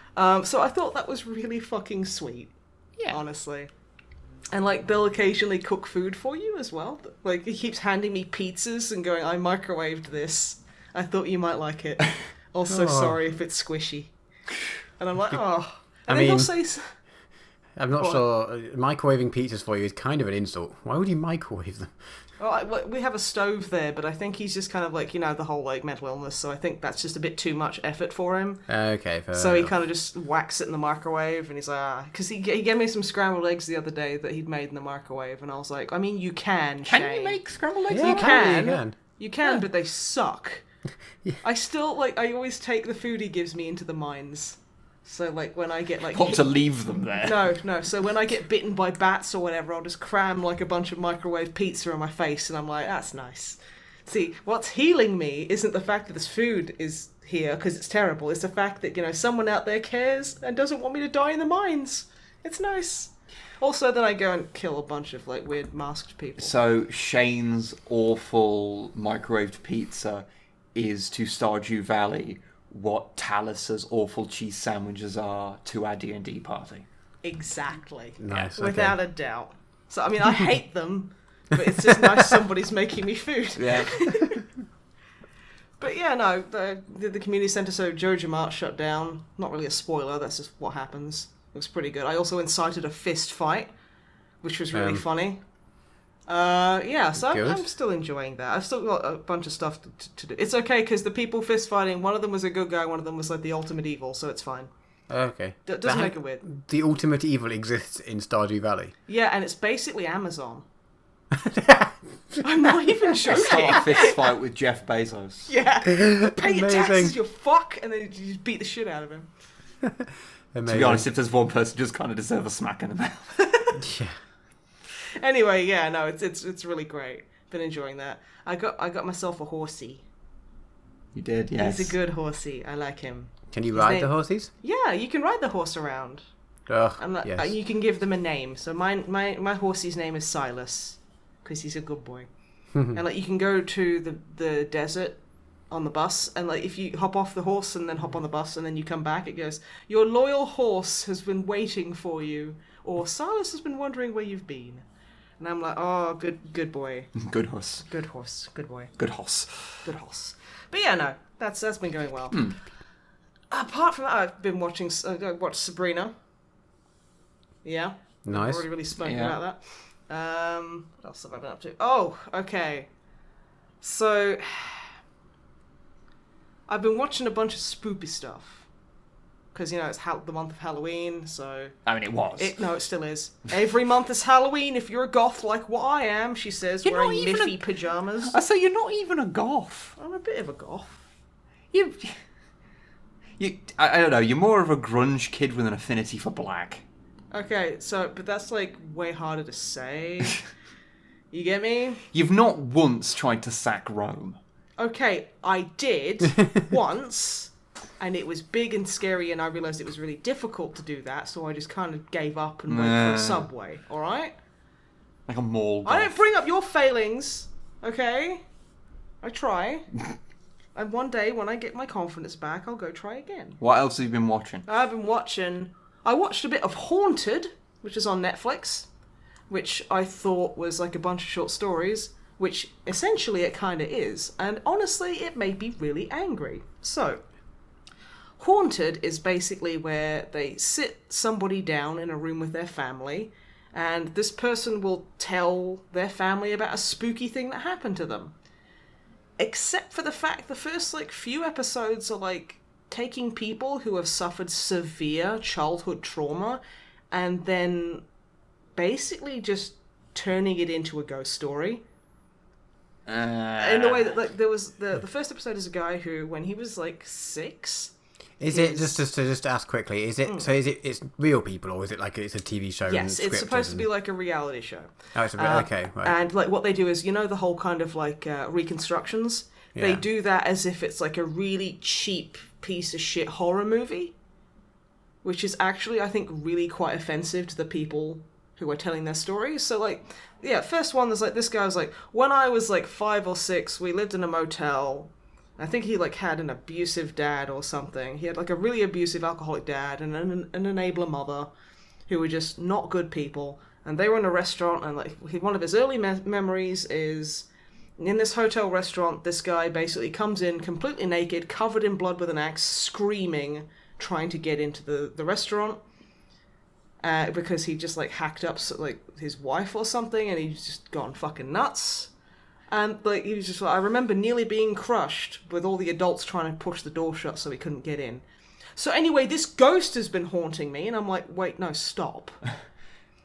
so I thought that was really fucking sweet. Yeah, honestly. And like, they'll occasionally cook food for you as well. Like, he keeps handing me pizzas and going, "I microwaved this. I thought you might like it. Also, sorry if it's squishy." And I'm like, oh. And then he'll say... I'm not sure. Microwaving pizzas for you is kind of an insult. Why would you microwave them? Well, we have a stove there, but I think he's just kind of like, you know, the whole like mental illness, so I think that's just a bit too much effort for him. Okay, fair So enough. he kind of just whacks it in the microwave, and he's like, because he gave me some scrambled eggs the other day that he'd made in the microwave, and I was like, I mean, you can, Shane. Can you make scrambled eggs? Yeah, you can, but they suck. Yeah. I always take the food he gives me into the mines. So, like, when I get, like... Want to leave them there? No. So when I get bitten by bats or whatever, I'll just cram, like, a bunch of microwave pizza in my face, and I'm like, that's nice. See, what's healing me isn't the fact that this food is here, because it's terrible. It's the fact that, you know, someone out there cares and doesn't want me to die in the mines. It's nice. Also, then I go and kill a bunch of, like, weird masked people. So, Shane's awful microwaved pizza is to Stardew Valley what Talus's awful cheese sandwiches are to our D&D party. Exactly. Nice. Without a doubt. So, I mean, I hate them, but it's just nice somebody's making me food. Yeah. But yeah, no, the community centre, so Jojo Mart shut down. Not really a spoiler, that's just what happens. It was pretty good. I also incited a fist fight, which was really funny. Yeah, so I'm still enjoying that. I've still got a bunch of stuff to do. It's okay, because the people fist fighting, one of them was a good guy, one of them was like the ultimate evil, so it's fine. Okay. Doesn't make it weird. The ultimate evil exists in Stardew Valley. Yeah, and it's basically Amazon. I'm not even joking. Start a fist fight with Jeff Bezos. Yeah. Pay your taxes, you fuck, and then you just beat the shit out of him. To be honest, if there's one person just kind of deserve a smack in the mouth. Yeah. Anyway, yeah, no, it's really great. Been enjoying that. I got myself a horsey. You did, yes. He's a good horsey. I like him. Can you ride the horses? Yeah, you can ride the horse around. Yes. You can give them a name. So my horsey's name is Silas, because he's a good boy. And like, you can go to the desert on the bus, and like, if you hop off the horse and then hop on the bus and then you come back, it goes, "Your loyal horse has been waiting for you," or "Silas has been wondering where you've been." And I'm like, oh, good boy. Good horse. Good horse. Good boy. Good horse. Good horse. But yeah, no, that's been going well. Apart from that, I've been watching. I watched Sabrina. Yeah. Nice. I've already really spoken about What else have I been up to? Oh, okay. So, I've been watching a bunch of spoopy stuff. Because, it's the month of Halloween, so... I mean, it was. No, it still is. Every month is Halloween if you're a goth like what I am, she says, wearing miffy pyjamas. I say you're not even a goth. I'm a bit of a goth. I don't know, you're more of a grunge kid with an affinity for black. Okay, but that's, way harder to say. You get me? You've not once tried to sack Rome. Okay, I did once... And it was big and scary, and I realised it was really difficult to do that, so I just kind of gave up and went for a subway, alright? Like a mall goth. I don't bring up your failings, okay? I try. And one day, when I get my confidence back, I'll go try again. What else have you been watching? I watched a bit of Haunted, which is on Netflix, which I thought was like a bunch of short stories, which essentially it kind of is. And honestly, it made me really angry. So... Haunted is basically where they sit somebody down in a room with their family, and this person will tell their family about a spooky thing that happened to them. Except for the fact the first, few episodes are, taking people who have suffered severe childhood trauma, and then basically just turning it into a ghost story. In the way that, there was... The first episode is a guy who, when he was, 6... Is it just to ask quickly? Is it so? It's real people, or is it it's a TV show? Yes, it's supposed to be like a reality show. Oh, it's okay. Right. And what they do is, the whole kind of reconstructions. Yeah. They do that as if it's a really cheap piece of shit horror movie, which is actually, I think, really quite offensive to the people who are telling their stories. So first one, there's this guy was when I was 5 or 6, we lived in a motel. I think he had an abusive dad or something. He had a really abusive alcoholic dad and an enabler mother who were just not good people. And they were in a restaurant, and one of his early memories is in this hotel restaurant, this guy basically comes in completely naked, covered in blood with an axe, screaming, trying to get into the restaurant. Because he just hacked up his wife or something, and he's just gone fucking nuts. And he was just I remember nearly being crushed with all the adults trying to push the door shut so he couldn't get in. So anyway, this ghost has been haunting me, and I'm wait, no, stop.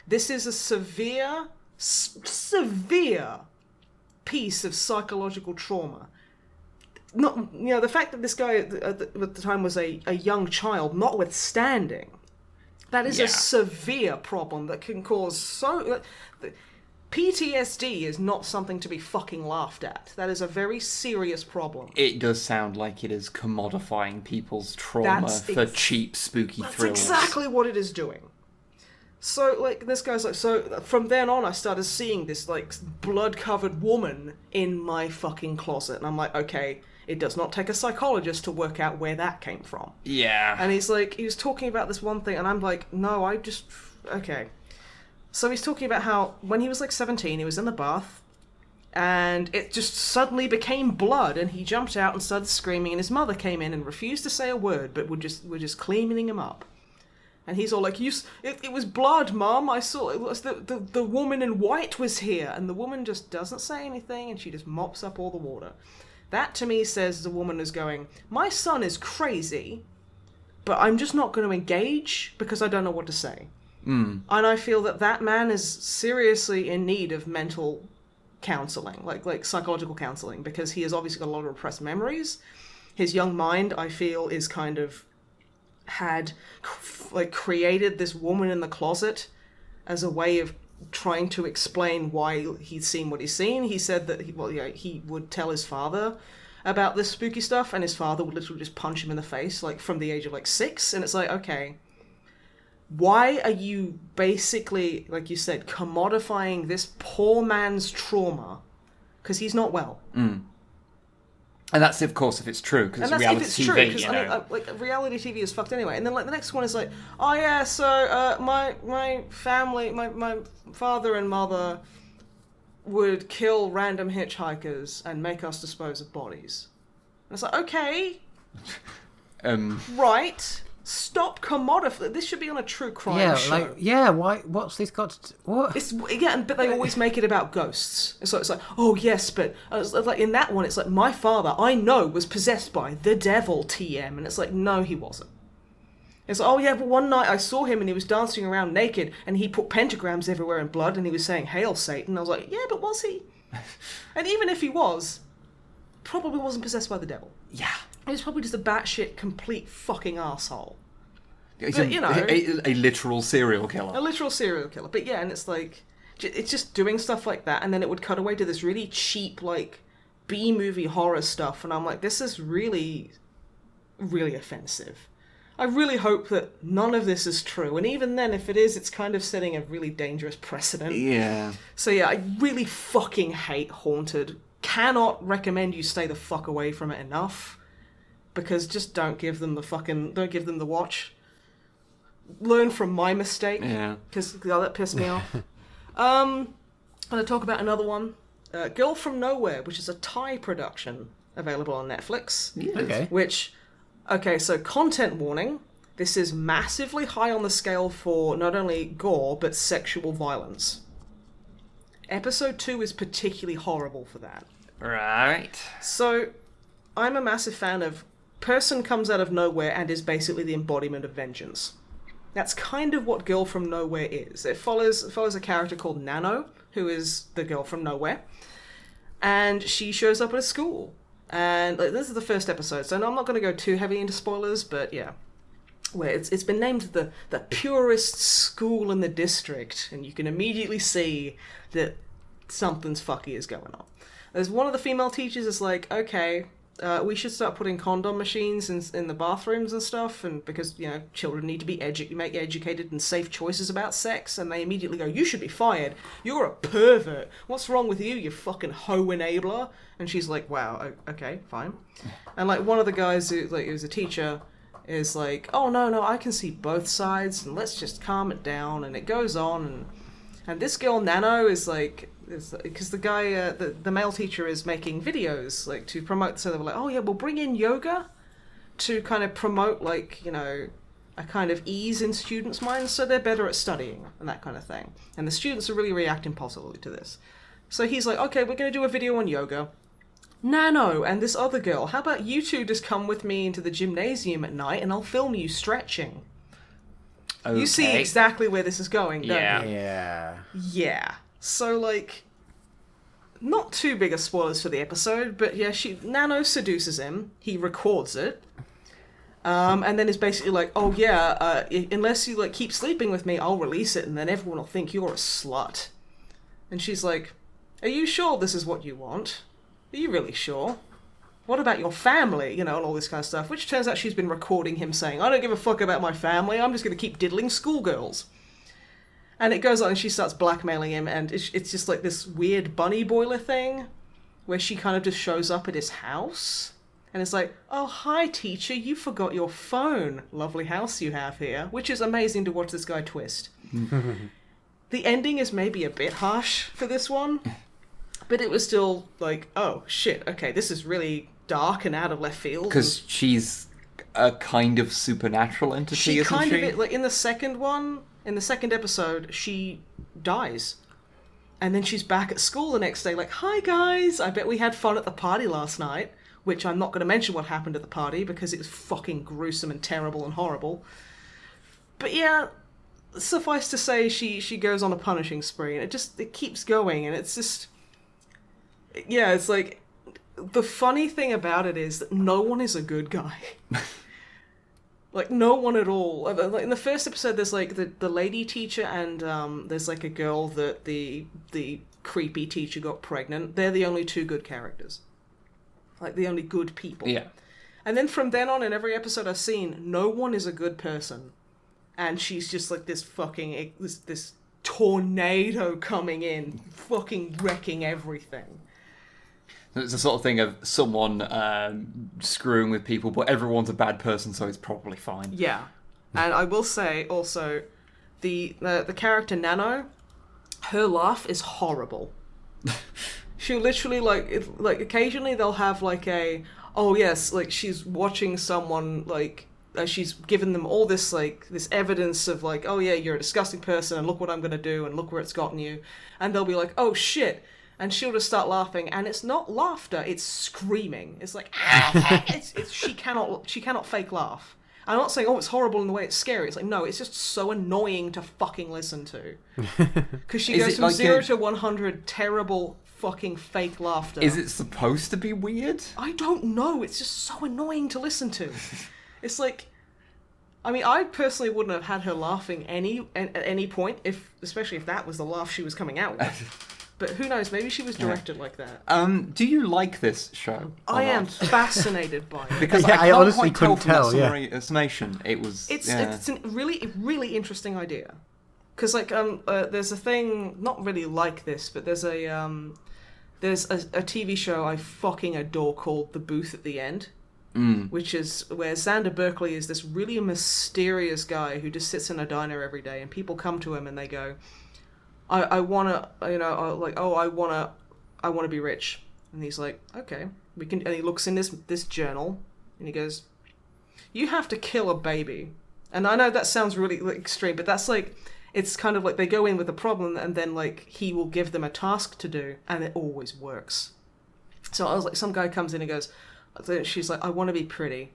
This is a severe piece of psychological trauma. Not, the fact that this guy at the time was a young child, notwithstanding, that is a severe problem that can cause PTSD is not something to be fucking laughed at. That is a very serious problem. It does sound like it is commodifying people's trauma for cheap, spooky thrills. That's exactly what it is doing. So, this guy's so from then on I started seeing this, blood-covered woman in my fucking closet. And I'm okay, it does not take a psychologist to work out where that came from. Yeah. And he's he was talking about this one thing, and I'm no, okay. So he's talking about how when he was 17, he was in the bath, and it just suddenly became blood, and he jumped out and started screaming, and his mother came in and refused to say a word, but were just cleaning him up. And he's all it was blood, Mum, I saw it, was the woman in white was here, and the woman just doesn't say anything, and she just mops up all the water. That to me says the woman is going, my son is crazy, but I'm just not going to engage because I don't know what to say. Mm. And I feel that man is seriously in need of mental counselling, like psychological counselling, because he has obviously got a lot of repressed memories. His young mind, I feel, is kind of had created this woman in the closet as a way of trying to explain why he's seen what he's seen. He said that he would tell his father about this spooky stuff, and his father would literally just punch him in the face, from the age of 6. And it's okay, why are you basically, like you said, commodifying this poor man's trauma? Because he's not well. Mm. And that's, of course, if it's true, because it's reality TV, true, cause, I mean, reality TV is fucked anyway. And then, the next one is oh yeah, so, my family, my father and mother would kill random hitchhikers and make us dispose of bodies. And it's okay. Right. Stop commodifying. This should be on a true crime show. Why? What's this got to... What? But they always make it about ghosts. It's like, oh yes, but like in that one, it's like, my father, I know, was possessed by the devil, TM. And it's like, no, he wasn't. It's like, oh yeah, but one night I saw him and he was dancing around naked and he put pentagrams everywhere in blood and he was saying, "Hail Satan." I was like, yeah, but was he? And even if he was, probably wasn't possessed by the devil. Yeah. He was probably just a batshit complete fucking asshole. It's But, you know, a literal serial killer. a literal serial killer. But yeah, and it's like, it's just doing stuff like that, and then it would cut away to this really cheap, like, B-movie horror stuff, and I'm like, this is really, really offensive. I really hope that none of this is true, and even then, if it is, it's kind of setting a really dangerous precedent. Yeah. So yeah, I really fucking hate Haunted. Cannot recommend you stay the fuck away from it enough, because just don't give them the watch. Learn from my mistake. Yeah. Because that pissed me off. I'm going to talk about another one. Girl from Nowhere, which is a Thai production available on Netflix. Okay. So content warning. This is massively high on the scale for not only gore, but sexual violence. Episode 2 is particularly horrible for that. Right. So, I'm a massive fan of person comes out of nowhere and is basically the embodiment of vengeance. That's kind of what Girl from Nowhere is. It follows a character called Nano, who is the girl from nowhere, and she shows up at a school. And this is the first episode, so I'm not going to go too heavy into spoilers, but yeah. Where it's been named the purest school in the district, and you can immediately see that something's fucky is going on. There's one of the female teachers is like, okay, we should start putting condom machines in the bathrooms and stuff, and because, you know, children need to be make educated and safe choices about sex, and they immediately go, you should be fired. You're a pervert. What's wrong with you, you fucking hoe enabler? And she's like, wow, okay, fine. And like one of the guys who was a teacher is like, oh no, I can see both sides, and let's just calm it down, and it goes on, and this girl Nano is like, because the guy, the male teacher is making videos, like, to promote, so they were like, oh yeah, we'll bring in yoga to kind of promote, like, you know, a kind of ease in students' minds, so they're better at studying, and that kind of thing. And the students are really reacting positively to this. So he's like, okay, we're going to do a video on yoga. Nano and this other girl, how about you two just come with me into the gymnasium at night and I'll film you stretching? Okay. You see exactly where this is going, don't you? Yeah. So, like, not too big of spoilers for the episode, but yeah, Nano seduces him, he records it, and then is basically like, oh yeah, unless you, like, keep sleeping with me, I'll release it, and then everyone will think you're a slut. And she's like, are you sure this is what you want? Are you really sure? What about your family? You know, and all this kind of stuff. Which turns out she's been recording him saying, I don't give a fuck about my family, I'm just going to keep diddling schoolgirls. And it goes on and she starts blackmailing him, and it's just like this weird bunny boiler thing, where she kind of just shows up at his house. And it's like, oh, hi teacher, you forgot your phone. Lovely house you have here. Which is amazing to watch this guy twist. The ending is maybe a bit harsh for this one. But it was still like, oh, shit, okay, this is really dark and out of left field. Because she's a kind of supernatural entity, isn't she? Like, in the second episode, she dies. And then she's back at school the next day, like, hi guys, I bet we had fun at the party last night. Which I'm not going to mention what happened at the party, because it was fucking gruesome and terrible and horrible. But yeah, suffice to say, she goes on a punishing spree, and it keeps going, and it's just... Yeah, it's like, the funny thing about it is that no one is a good guy. Like, no one at all. Like, in the first episode, there's, like, the lady teacher, and there's, like, a girl that the creepy teacher got pregnant. They're the only two good characters. Like, the only good people. Yeah. And then from then on, in every episode I've seen, no one is a good person. And she's just, like, this fucking... This tornado coming in, fucking wrecking everything. It's the sort of thing of someone screwing with people, but everyone's a bad person, so it's probably fine. Yeah. And I will say, also, the character Nano, her laugh is horrible. She'll literally, like, occasionally they'll have, like, oh, yes, like, she's watching someone, like, she's given them all this this evidence of oh yeah, you're a disgusting person, and look what I'm gonna do, and look where it's gotten you, and they'll be like, oh shit, and she'll just start laughing, and it's not laughter, it's screaming. It's like she cannot fake laugh. I'm not saying it's horrible in the way it's scary. It's like, no, it's just so annoying to fucking listen to, because she goes from 0 to 100 terrible fucking fake laughter. Is it supposed to be weird? I don't know. It's just so annoying to listen to. It's like, I mean, I personally wouldn't have had her laughing at any point, especially if that was the laugh she was coming out with. But who knows? Maybe she was directed like that. Do you like this show? I am fascinated by it. Because I honestly couldn't tell from that summation. It's a really, really interesting idea. Because there's a thing not really like this, but there's a TV show I fucking adore called The Booth at the End, which is where Xander Berkeley is this really mysterious guy who just sits in a diner every day, and people come to him and they go, I want to, I want to be rich. And he's like, okay, we can. And he looks in this journal, and he goes, you have to kill a baby. And I know that sounds really extreme, but that's it's kind of like they go in with a problem, and then he will give them a task to do, and it always works. So I was like, some guy comes in and goes, she's like, I want to be pretty.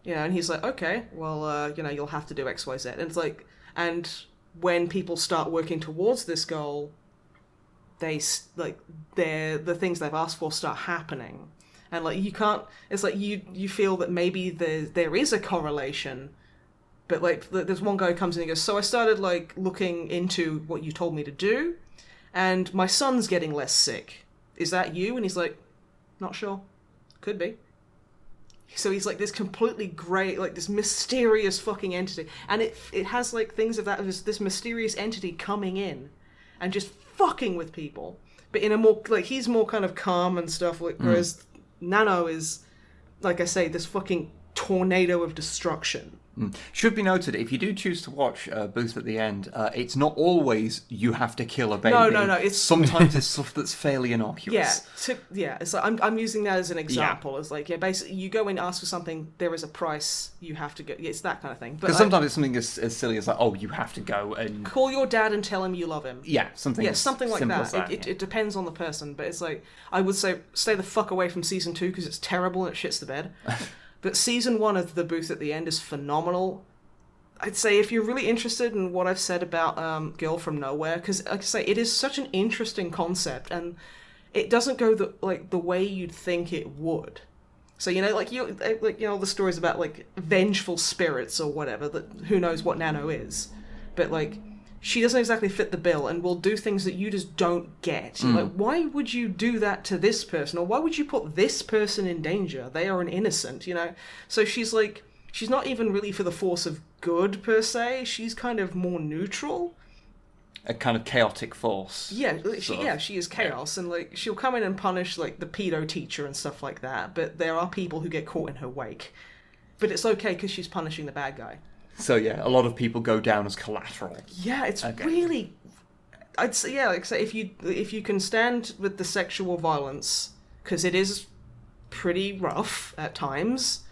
And he's like, okay, well, you'll have to do X, Y, Z. And it's like, and when people start working towards this goal, the things they've asked for start happening, and you can't. It's like you feel that maybe there is a correlation, but there's one guy who comes in and goes, so I started looking into what you told me to do, and my son's getting less sick. Is that you? And he's like, not sure. Could be. So he's this completely grey, this mysterious fucking entity. And it has things of that, this mysterious entity coming in and just fucking with people. But in a more, he's more kind of calm and stuff, whereas Nano is, like I say, this fucking tornado of destruction. Should be noted, if you do choose to watch Booth at the End, it's not always you have to kill a baby. No. It's sometimes it's stuff that's fairly innocuous. It's I'm using that as an example. It's basically you go in, ask for something, there is a price, you have to go. It's that kind of thing. Because sometimes it's something as silly as you have to go and call your dad and tell him you love him. Yeah, something like that. It depends on the person, but it's I would say stay the fuck away from season 2 because it's terrible and it shits the bed. But season 1 of The Booth at the End is phenomenal. I'd say if you're really interested in what I've said about Girl from Nowhere, because like I say, it is such an interesting concept, and it doesn't go the way you'd think it would. So the stories about vengeful spirits or whatever, that who knows what Nano is, but she doesn't exactly fit the bill and will do things that you just don't get. Why would you do that to this person? Or why would you put this person in danger? They are an innocent, So she's she's not even really for the force of good, per se. She's kind of more neutral. A kind of chaotic force. Yeah, she is chaos. Yeah. And she'll come in and punish the pedo teacher and stuff like that. But there are people who get caught in her wake. But it's okay because she's punishing the bad guy. So yeah, a lot of people go down as collateral. Yeah, it's really. I'd say if you can stand with the sexual violence, because it is pretty rough at times,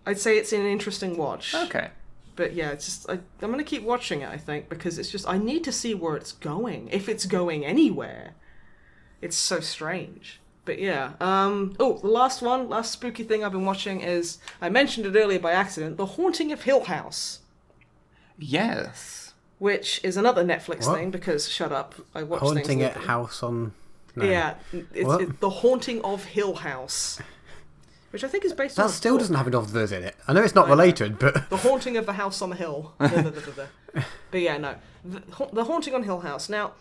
I'd say it's an interesting watch. Okay. But yeah, it's just I'm gonna keep watching it. I think because it's just I need to see where it's going, if it's going anywhere. It's so strange. But yeah, the last spooky thing I've been watching is, I mentioned it earlier by accident, The Haunting of Hill House. Yes. Which is another Netflix thing, because, shut up, I watch things. Haunting at House on... No. Yeah, it's The Haunting of Hill House. Which I think is based on... That still doesn't have enough others in it. I know it's not related, but... The Haunting of the House on the Hill. But yeah, no. The Haunting on Hill House. Now...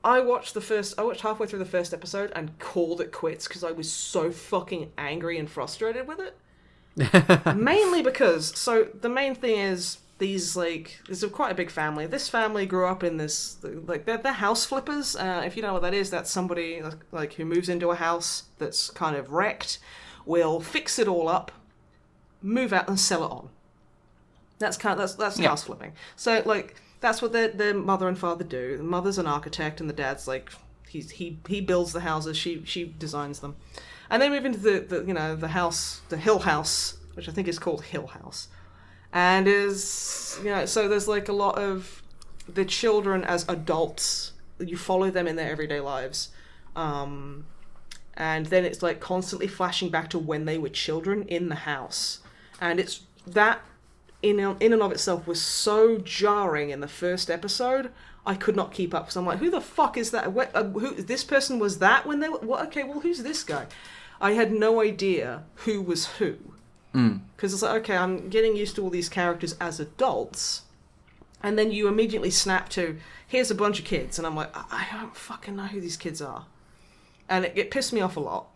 I watched halfway through the first episode and called it quits because I was so fucking angry and frustrated with it. Mainly because, so the main thing is there's quite a big family. This family grew up in this, they're house flippers. If you know what that is, that's somebody who moves into a house that's kind of wrecked, will fix it all up, move out and sell it on. That's house flipping. So that's what their mother and father do. The mother's an architect, and the dad's he builds the houses. She designs them, and they move into the Hill House which I think is called Hill House. And so there's like a lot of the children as adults. You follow them in their everyday lives. And then it's like constantly flashing back to when they were children in the house. And it's that in and of itself was so jarring in the first episode. I could not keep up. So I'm like, who the fuck is that? Who this person was that when they were... What? Okay, well, who's this guy? I had no idea who was who. Because it's like, okay, I'm getting used to all these characters as adults, and then you immediately snap to, here's a bunch of kids, and I'm like, I don't fucking know who these kids are. And it pissed me off a lot.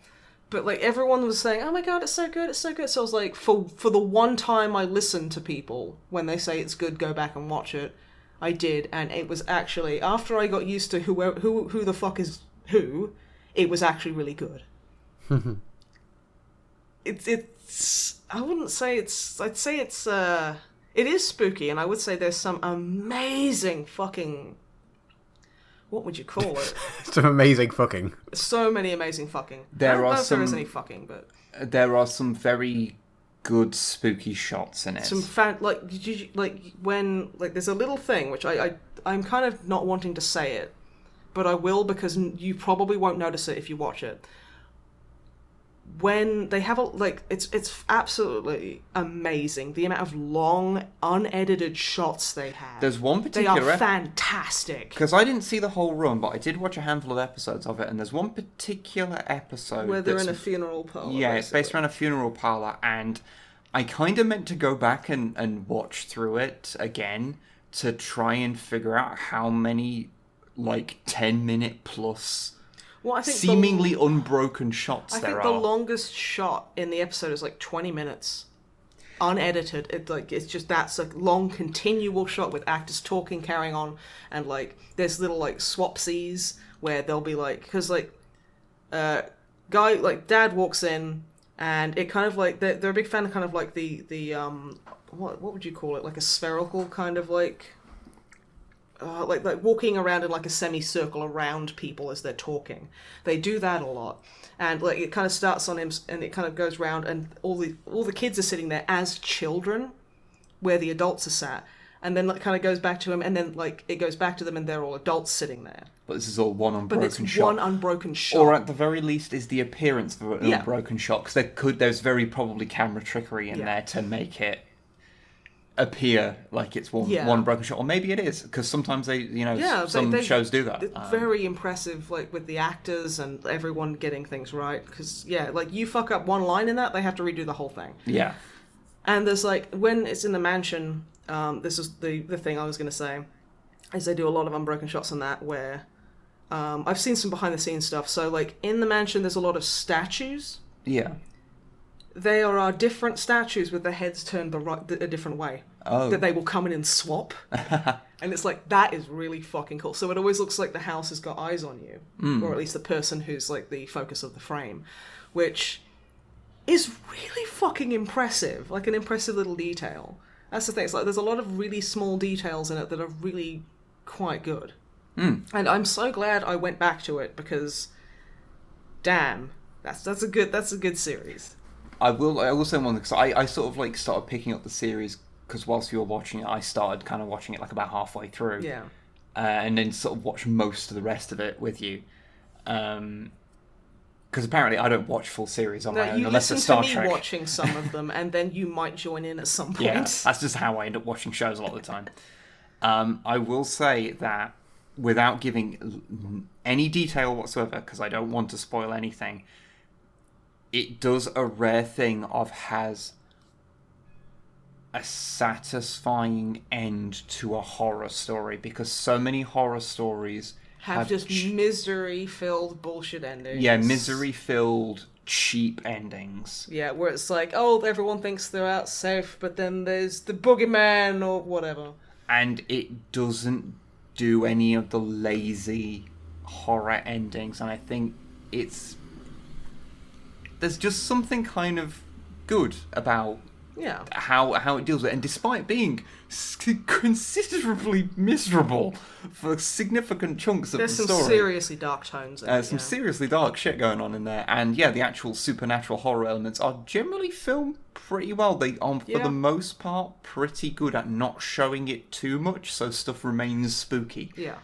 But, like, everyone was saying, oh my god, it's so good, it's so good. So I was like, for the one time I listen to people, when they say it's good, go back and watch it, I did, and it was actually, after I got used to who the fuck is who, it was actually really good. It's I wouldn't say it's... I'd say it's... It is spooky, and I would say there's some amazing fucking... What would you call it? Some amazing fucking. So many amazing fucking. There I don't are know if some... there is any fucking, but... There are some very good spooky shots in it. Some when... Like, there's a little thing, which I'm kind of not wanting to say it, but I will because you probably won't notice it if you watch it. When they have it's absolutely amazing the amount of long unedited shots they have. There's one particular... They are fantastic. Because I didn't see the whole run, but I did watch a handful of episodes of it, and there's one particular episode where they're in a funeral parlour. Yeah, basically. It's based around a funeral parlour, and I kind of meant to go back and watch through it again to try and figure out how many 10-minute plus... Well, I think seemingly unbroken shots there are. I think the longest shot in the episode is 20 minutes. Unedited. It's just that's a long continual shot with actors talking, carrying on, and there's little swapsies where they'll be because dad walks in and it kind of they're a big fan of kind of the what would you call it, a spherical kind of walking around in a semicircle around people as they're talking. They do that a lot. And it kind of starts on him and it kind of goes round and all the kids are sitting there as children where the adults are sat. And then it kind of goes back to him and then it goes back to them and they're all adults sitting there. But this is all one unbroken shot. But it's one unbroken shot. Or at the very least is the appearance of an unbroken shot. Because there's very probably camera trickery in there to make it appear like it's one broken shot, or maybe it is because sometimes some shows do that. It's very impressive, with the actors and everyone getting things right. Because you fuck up one line in that, they have to redo the whole thing. Yeah, and there's when it's in the mansion. This is the thing I was going to say, is they do a lot of unbroken shots in that where I've seen some behind the scenes stuff. So in the mansion, there's a lot of statues. Yeah. They are different statues with their heads turned a different way. Oh. That they will come in and swap. And it's that is really fucking cool. So it always looks like the house has got eyes on you. Or at least the person who's the focus of the frame. Which is really fucking impressive. An impressive little detail. That's the thing. It's there's a lot of really small details in it that are really quite good. And I'm so glad I went back to it because damn, that's a good series. I will say one thing, because I sort of started picking up the series because whilst you were watching it, I started kind of watching it about halfway through. Yeah. And then sort of watched most of the rest of it with you. Because apparently I don't watch full series on my own unless it's Star Trek. You listen to me watching some of them, and then you might join in at some point. Yeah, that's just how I end up watching shows a lot of the time. I will say that without giving any detail whatsoever, because I don't want to spoil anything, it does a rare thing of has a satisfying end to a horror story, because so many horror stories have just misery-filled bullshit endings. Yeah, misery-filled cheap endings. Yeah, where it's everyone thinks they're out safe, but then there's the boogeyman or whatever. And it doesn't do any of the lazy horror endings, and I think there's just something kind of good about Yeah. How it deals with it. And despite being considerably miserable for significant chunks of There's the some story. seriously dark tones in it, Some seriously dark shit going on in there. And yeah, the actual supernatural horror elements are generally filmed pretty well. They are, for the most part, pretty good at not showing it too much, so stuff remains spooky. Yeah.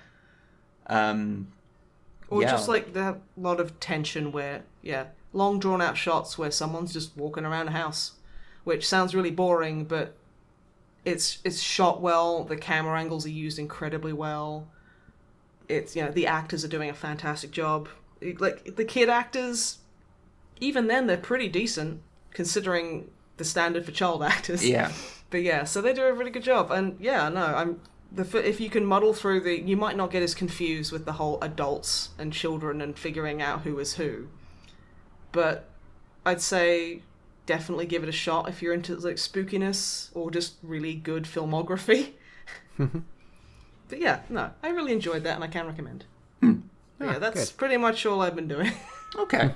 Or just like the lot of tension where, long drawn out shots where someone's just walking around a house, which sounds really boring, but it's shot well. The camera angles are used incredibly well. It's, the actors are doing a fantastic job. Like, the kid actors, even then, they're pretty decent, considering the standard for child actors. Yeah. But so they do a really good job. And if you can muddle through you might not get as confused with the whole adults and children and figuring out who is who. But I'd say definitely give it a shot if you're into like spookiness or just really good filmography. But I really enjoyed that and I can recommend. That's good. pretty much all I've been doing. Okay.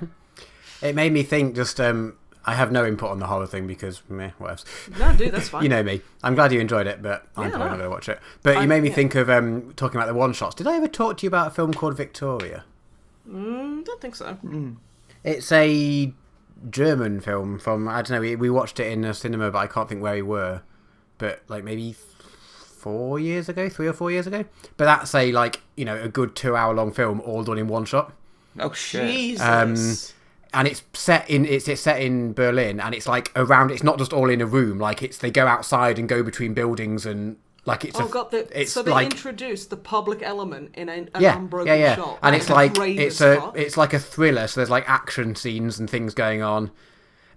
It made me think I have no input on the horror thing because, what else? No, dude, that's fine. You know me. I'm glad you enjoyed it, but I'm probably not going to watch it. But you made me think of talking about the one-shots. Did I ever talk to you about a film called Victoria? Don't think so. It's a German film from, I don't know, we watched it in a cinema, but I can't think where we were. But like maybe 3 or 4 years ago. But that's a a good 2-hour long film all done in one shot. Oh shit. Jesus. And it's set in Berlin, and it's like around. It's not just all in a room. Like they go outside and go between buildings, and like it's. So they introduced the public element in an unbroken shot. And it's like it's like a thriller. So there's like action scenes and things going on,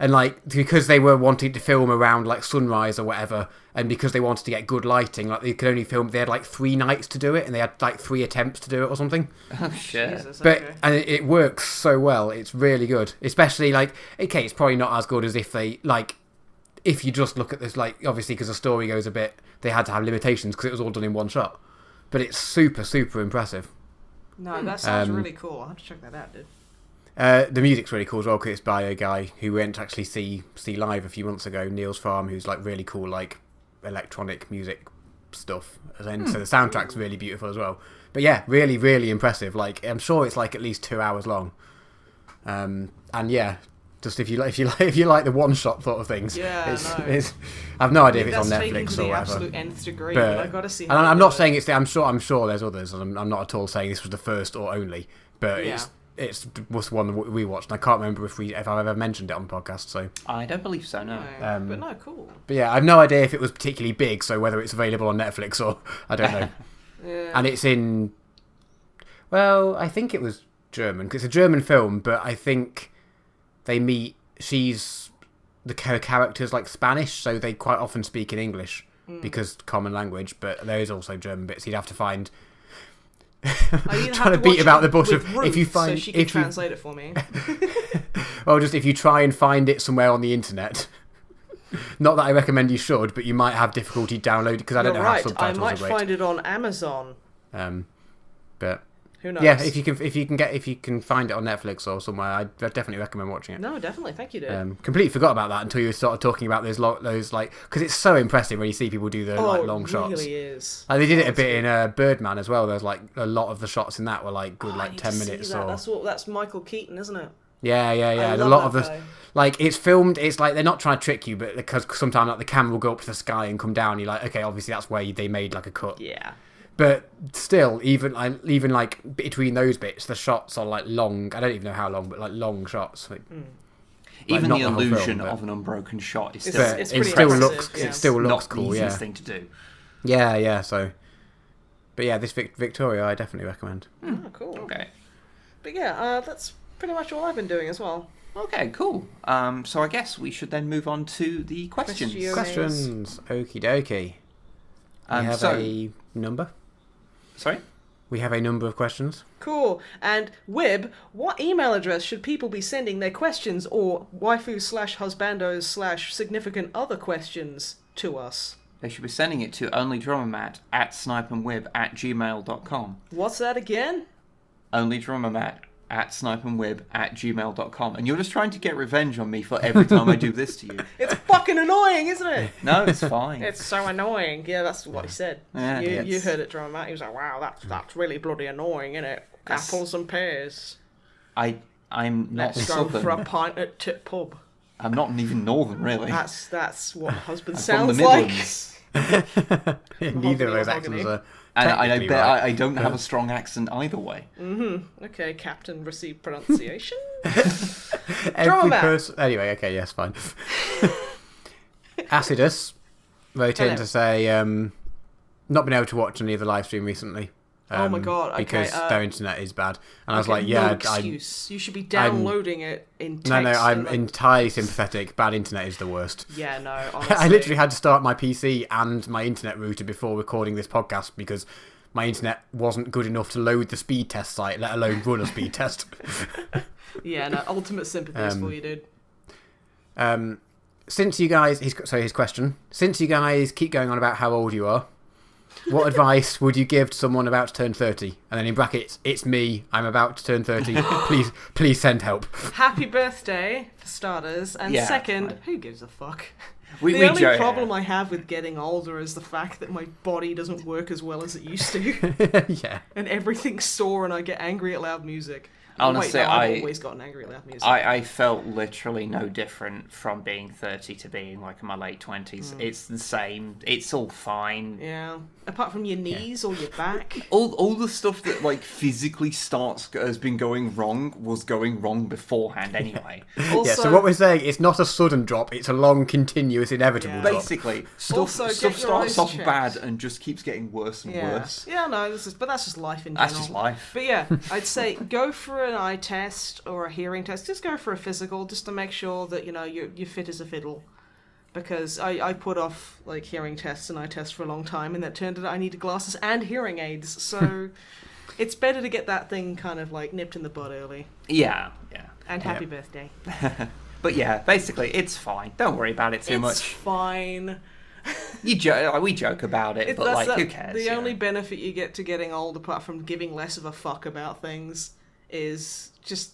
and like because they were wanting to film around like sunrise or whatever, and because they wanted to get good lighting, like they could only film. They had like 3 nights to do it, and they had like 3 attempts to do it or something. Oh shit! Jesus, And it works so well. It's really good, especially it's probably not as good as if you just look at this obviously because the story goes a bit. They had to have limitations because it was all done in one shot, but it's super super impressive. No, that sounds really cool. I'll have to check that out, dude. The music's really cool as well because it's by a guy who we went to actually see live a few months ago, Niels Farm, who's like really cool electronic music stuff. So the soundtrack's really beautiful as well. But yeah, really really impressive. Like I'm sure it's like at least 2 hours long. And yeah, just if you like the one shot sort of things. Yeah, it's I have no idea if it's on Netflix or whatever. That's taken to the absolute nth degree, but I gotta see. And I'm not saying it's. I'm sure there's others. And I'm not at all saying this was the first or only. But It's was one that we watched, and I can't remember if I've ever mentioned it on the podcast. So I don't believe so. No. But no, cool. But yeah, I have no idea if it was particularly big. So whether it's available on Netflix or I don't know. And it's in. Well, I think it was German because it's a German film, but I think they meet. Her character's like Spanish, so they quite often speak in English because common language. But there is also German bits you'd have to find. I'm trying to beat about the bush of if you find so she can translate it for me. Well, just if you try and find it somewhere on the internet. Not that I recommend you should, but you might have difficulty downloading because I don't know how subtitles I might are great. find it on Amazon. But who knows? Yeah, if you can find it on Netflix or somewhere, I'd definitely recommend watching it. No, definitely. Thank you, dude. Completely forgot about that until you started talking about those because it's so impressive when you see people do the long shots. It really is. They did it a bit in Birdman as well. There's like a lot of the shots in that were like good 10 minutes. That's Michael Keaton, isn't it? Yeah. And a lot of the it's filmed. It's like they're not trying to trick you, but because sometimes the camera will go up to the sky and come down. You're like, okay, obviously that's where they made like a cut. Yeah. But still, even between those bits, the shots are like long. I don't even know how long, but like long shots. Even the illusion of an unbroken shot is still it still looks not cool. The Yeah, easiest thing to do. Yeah. So, but yeah, this Victoria, I definitely recommend. Oh, cool. Okay. But yeah, that's pretty much all I've been doing as well. Okay, cool. So I guess we should then move on to the questions. Questions. Okie dokie. We have a number. Sorry? We have a number of questions. Cool. And Wib, what email address should people be sending their questions or waifu/husbandos/significant other questions to us? They should be sending it to onlydrummermat@snipeandwib@gmail.com. What's that again? onlydrummermat at snipeandwib@gmail.com, and you're just trying to get revenge on me for every time I do this to you. It's fucking annoying, isn't it? No, it's fine. It's so annoying. Yeah, that's what he said. Yeah, you heard it, Drama Matt. He was like, "Wow, that's really bloody annoying, isn't it? Apples and pears." I'm not Let's go southern. for a pint at Tip Pub. I'm not even northern, really. That's what husband I'm sounds from the like. Midlands. Neither of those accents are. And I technically bet right. I don't have a strong accent either way. Okay, Captain received pronunciation. Every Matt. person. Anyway, okay, yes, fine. Acidus wrote in to say, not been able to watch any of the live stream recently. Oh my god! Okay, because their internet is bad, and I was like, no "Yeah, excuse. You should be downloading it in text." No, I'm entirely sympathetic. Bad internet is the worst. Yeah, no. Honestly. I literally had to start my PC and my internet router before recording this podcast because my internet wasn't good enough to load the speed test site, let alone run a speed test. Yeah, no. Ultimate sympathies for you, dude. Since you guys, his question. Since you guys keep going on about how old you are, what advice would you give to someone about to turn 30? And then in brackets, it's me. I'm about to turn 30. Please send help. Happy birthday, for starters. And second, who gives a fuck? The only problem I have with getting older is the fact that my body doesn't work as well as it used to. Yeah. And everything's sore and I get angry at loud music. Honestly, I've always gotten angry at loud music. I felt literally no different from being 30 to being like in my late 20s. It's the same. It's all fine. Yeah. Apart from your knees or your back. All the stuff that like physically has been going wrong was going wrong beforehand anyway. Also, so what we're saying, it's not a sudden drop, it's a long, continuous, inevitable drop. Basically, stuff starts off bad and just keeps getting worse and worse. Yeah, no, but that's just life in general. That's just life. But yeah, I'd say go for an eye test or a hearing test. Just go for a physical, just to make sure that you're fit as a fiddle. Because I put off like hearing tests and eye tests for a long time, and that turned out I needed glasses and hearing aids. So it's better to get that thing kind of like nipped in the bud early. Yeah. And happy birthday. But yeah, basically it's fine. Don't worry about it too much. It's fine. We joke about it, but like who cares? The only benefit you get to getting old, apart from giving less of a fuck about things, is just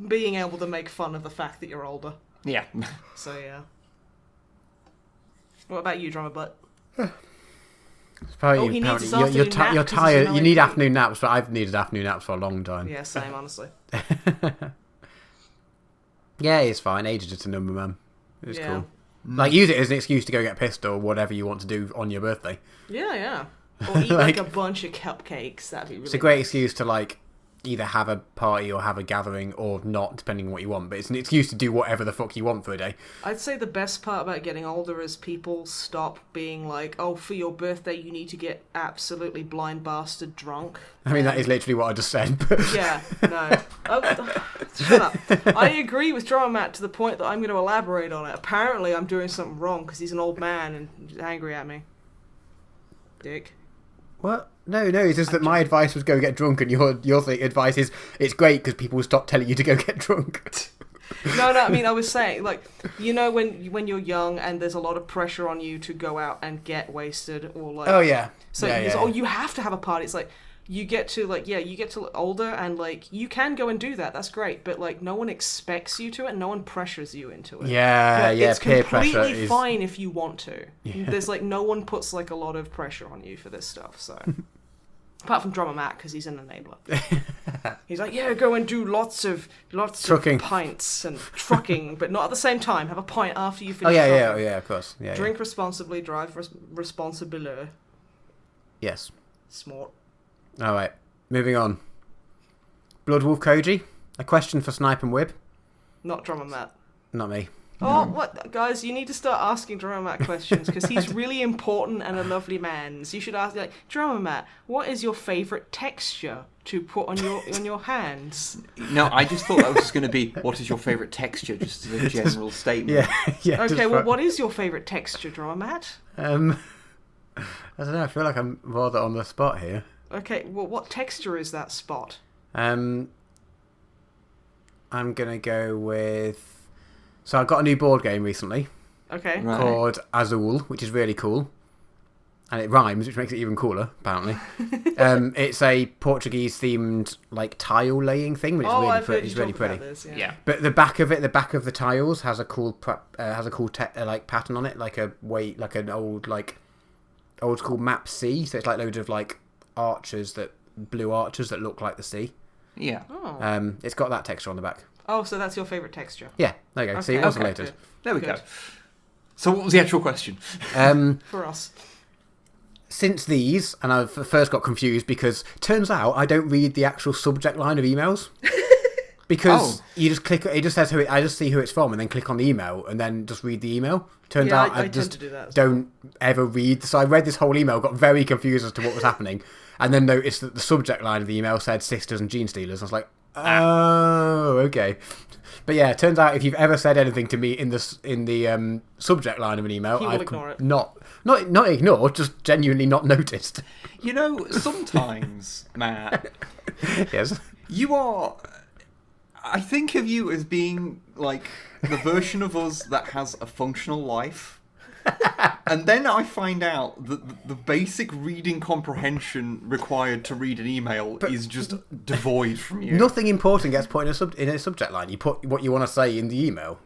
being able to make fun of the fact that you're older. Yeah. So yeah. What about you, Drummer Butt? Probably, he needs his you're afternoon nap you're 'cause tired. he's You need an afternoon naps, but I've needed afternoon naps for a long time. Yeah, same, honestly. Yeah, it's fine. Age is just a number, man. It's Yeah. cool. Like, use it as an excuse to go get pissed or whatever you want to do on your birthday. Yeah. Or eat like a bunch of cupcakes. That'd be really It's a great nice. excuse to, like, either have a party or have a gathering or not, depending on what you want. But it's an excuse to do whatever the fuck you want for a day. I'd say the best part about getting older is people stop being like, oh, for your birthday you need to get absolutely blind bastard drunk. I mean, that is literally what I just said. But Yeah, no. Shut up. I agree with Drama Matt to the point that I'm going to elaborate on it. Apparently I'm doing something wrong because he's an old man and he's angry at me. Dick. What? No, it's just that my advice was go get drunk, and your advice is it's great because people will stop telling you to go get drunk. No, I mean, I was saying, like, when you're young and there's a lot of pressure on you to go out and get wasted or like... Oh, yeah. So, you have to have a party. It's like, you get to older and, like, you can go and do that. That's great. But, like, no one expects you to it and no one pressures you into it. Yeah, It's peer pressure completely is... fine if you want to. Yeah. There's, like, no one puts, like, a lot of pressure on you for this stuff, so... Apart from Drummer Matt, because he's an enabler. He's like, yeah, go and do lots of pints and trucking, but not at the same time. Have a pint after you finish trucking. Yeah, of course. Yeah, Drink responsibly, drive responsibly. Yes. Smart. All right, moving on. Bloodwolf Koji, a question for Snipe and Wib. Not Drummer Matt. Not me. Oh, what? Guys, you need to start asking Drummer Matt questions, because he's really important and a lovely man. So you should ask, like, Drummer Matt, what is your favourite texture to put on your hands? No, I just thought that was going to be, what is your favourite texture, just as a general statement. Yeah. Okay, well, what is your favourite texture, Drummer Matt? I don't know, I feel like I'm rather on the spot here. Okay, well, what texture is that spot? I'm going to go with... So I got a new board game recently. Okay. Right. Called Azul, which is really cool. and it rhymes, which makes it even cooler, apparently. It's a Portuguese-themed like tile laying thing, which is really pretty. It's really pretty. This, Yeah. But the back of the tiles has a cool like pattern on it, like an old school map sea. So it's like loads of like blue arches that look like the sea. Yeah. Oh. It's got that texture on the back. Oh, so that's your favourite texture? Yeah, there you go. Okay. See, it wasn't related. Good. There we Good. go. So what was the actual question? For us. Since these, and I've first got confused because turns out I don't read the actual subject line of emails. Because you just click, it just says I just see who it's from and then click on the email and then just read the email. Turns out I just tend to do that don't ever read. So I read this whole email, got very confused as to what was happening, and then noticed that the subject line of the email said sisters and gene stealers. I was like, oh, okay. But yeah, it turns out if you've ever said anything to me in the subject line of an email, He will I've ignore it. Not ignored, just genuinely not noticed. You know, sometimes, Matt, Yes. you are... I think of you as being, like, the version of us that has a functional life. And then I find out that the basic reading comprehension required to read an email is just devoid from you. Nothing important gets put in a subject line. You put what you want to say in the email.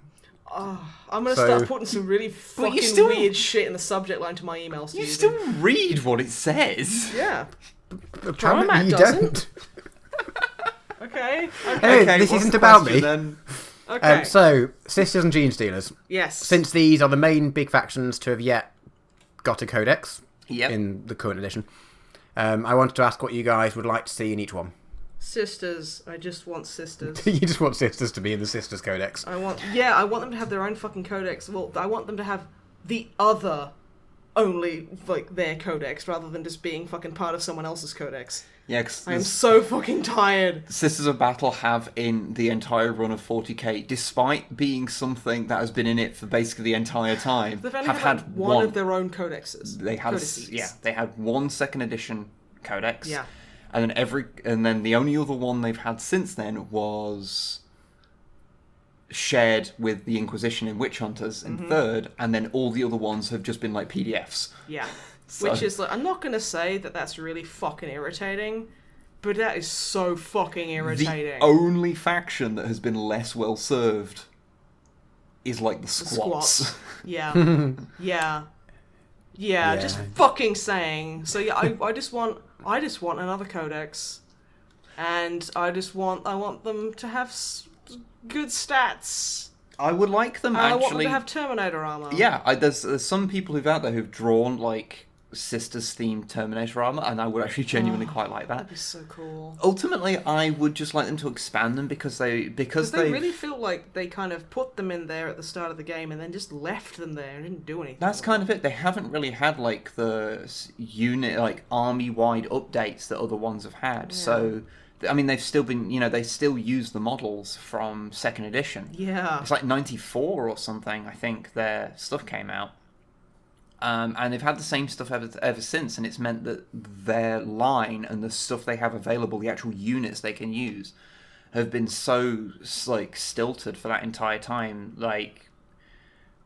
I'm going to start putting some really fucking weird shit in the subject line to my emails. You still read what it says. Yeah. Apparently you doesn't. don't. Okay. Hey, Okay, this what's isn't the about question me. Then? Okay. So, Sisters and Gene Stealers. Yes. Since these are the main big factions to have yet got a codex in the current edition, I wanted to ask what you guys would like to see in each one. Sisters. I just want sisters. You just want Sisters to be in the Sisters Codex. I want them to have their own fucking codex. Well, I want them to have the other only, like, their codex, rather than just being fucking part of someone else's codex. Yeah, because I am so fucking tired. Sisters of Battle have in the entire run of 40k, despite being something that has been in it for basically the entire time, They've only have had had one of their own codexes. They had, Codices. they had one second edition codex. Yeah. And then the only other one they've had since then was shared with the Inquisition in Witch Hunters in third, and then all the other ones have just been like PDFs. Yeah. So- Which is, like, I'm not going to say that that's really fucking irritating, but that is so fucking irritating. The only faction that has been less well served is like the squats. Yeah. Yeah, just fucking saying. So yeah, I just want another codex, and I want them to have good stats. I would like them I actually. want them to have Terminator armor. Yeah, there's some people out there who've drawn like Sisters themed Terminator armor, and I would actually genuinely quite like that. That'd be so cool. Ultimately, I would just like them to expand them because they really feel like they kind of put them in there at the start of the game and then just left them there and didn't do anything. That's kind of it. They haven't really had like the unit, like army-wide updates that other ones have had. Yeah. So, I mean, they've still been, they still use the models from second edition. Yeah. It's like 94 or something, I think, their stuff came out. And they've had the same stuff ever since, and it's meant that their line and the stuff they have available, the actual units they can use, have been so, like, stilted for that entire time. Like,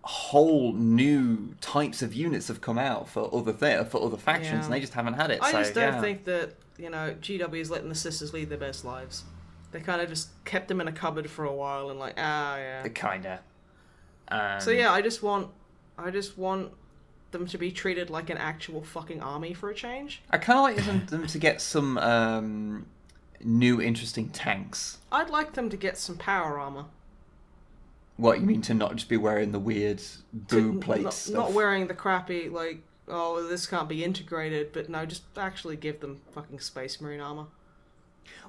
whole new types of units have come out for other factions, and they just haven't had it. I just don't think that, GW is letting the sisters lead their best lives. They kind of just kept them in a cupboard for a while and like, yeah. Kinda. So yeah, I just want them to be treated like an actual fucking army for a change. I kind of like them to get some new interesting tanks. I'd like them to get some power armor. What, you mean to not just be wearing the weird boo plates stuff? Not wearing the crappy, like, oh, this can't be integrated, but no, just actually give them fucking Space Marine armor.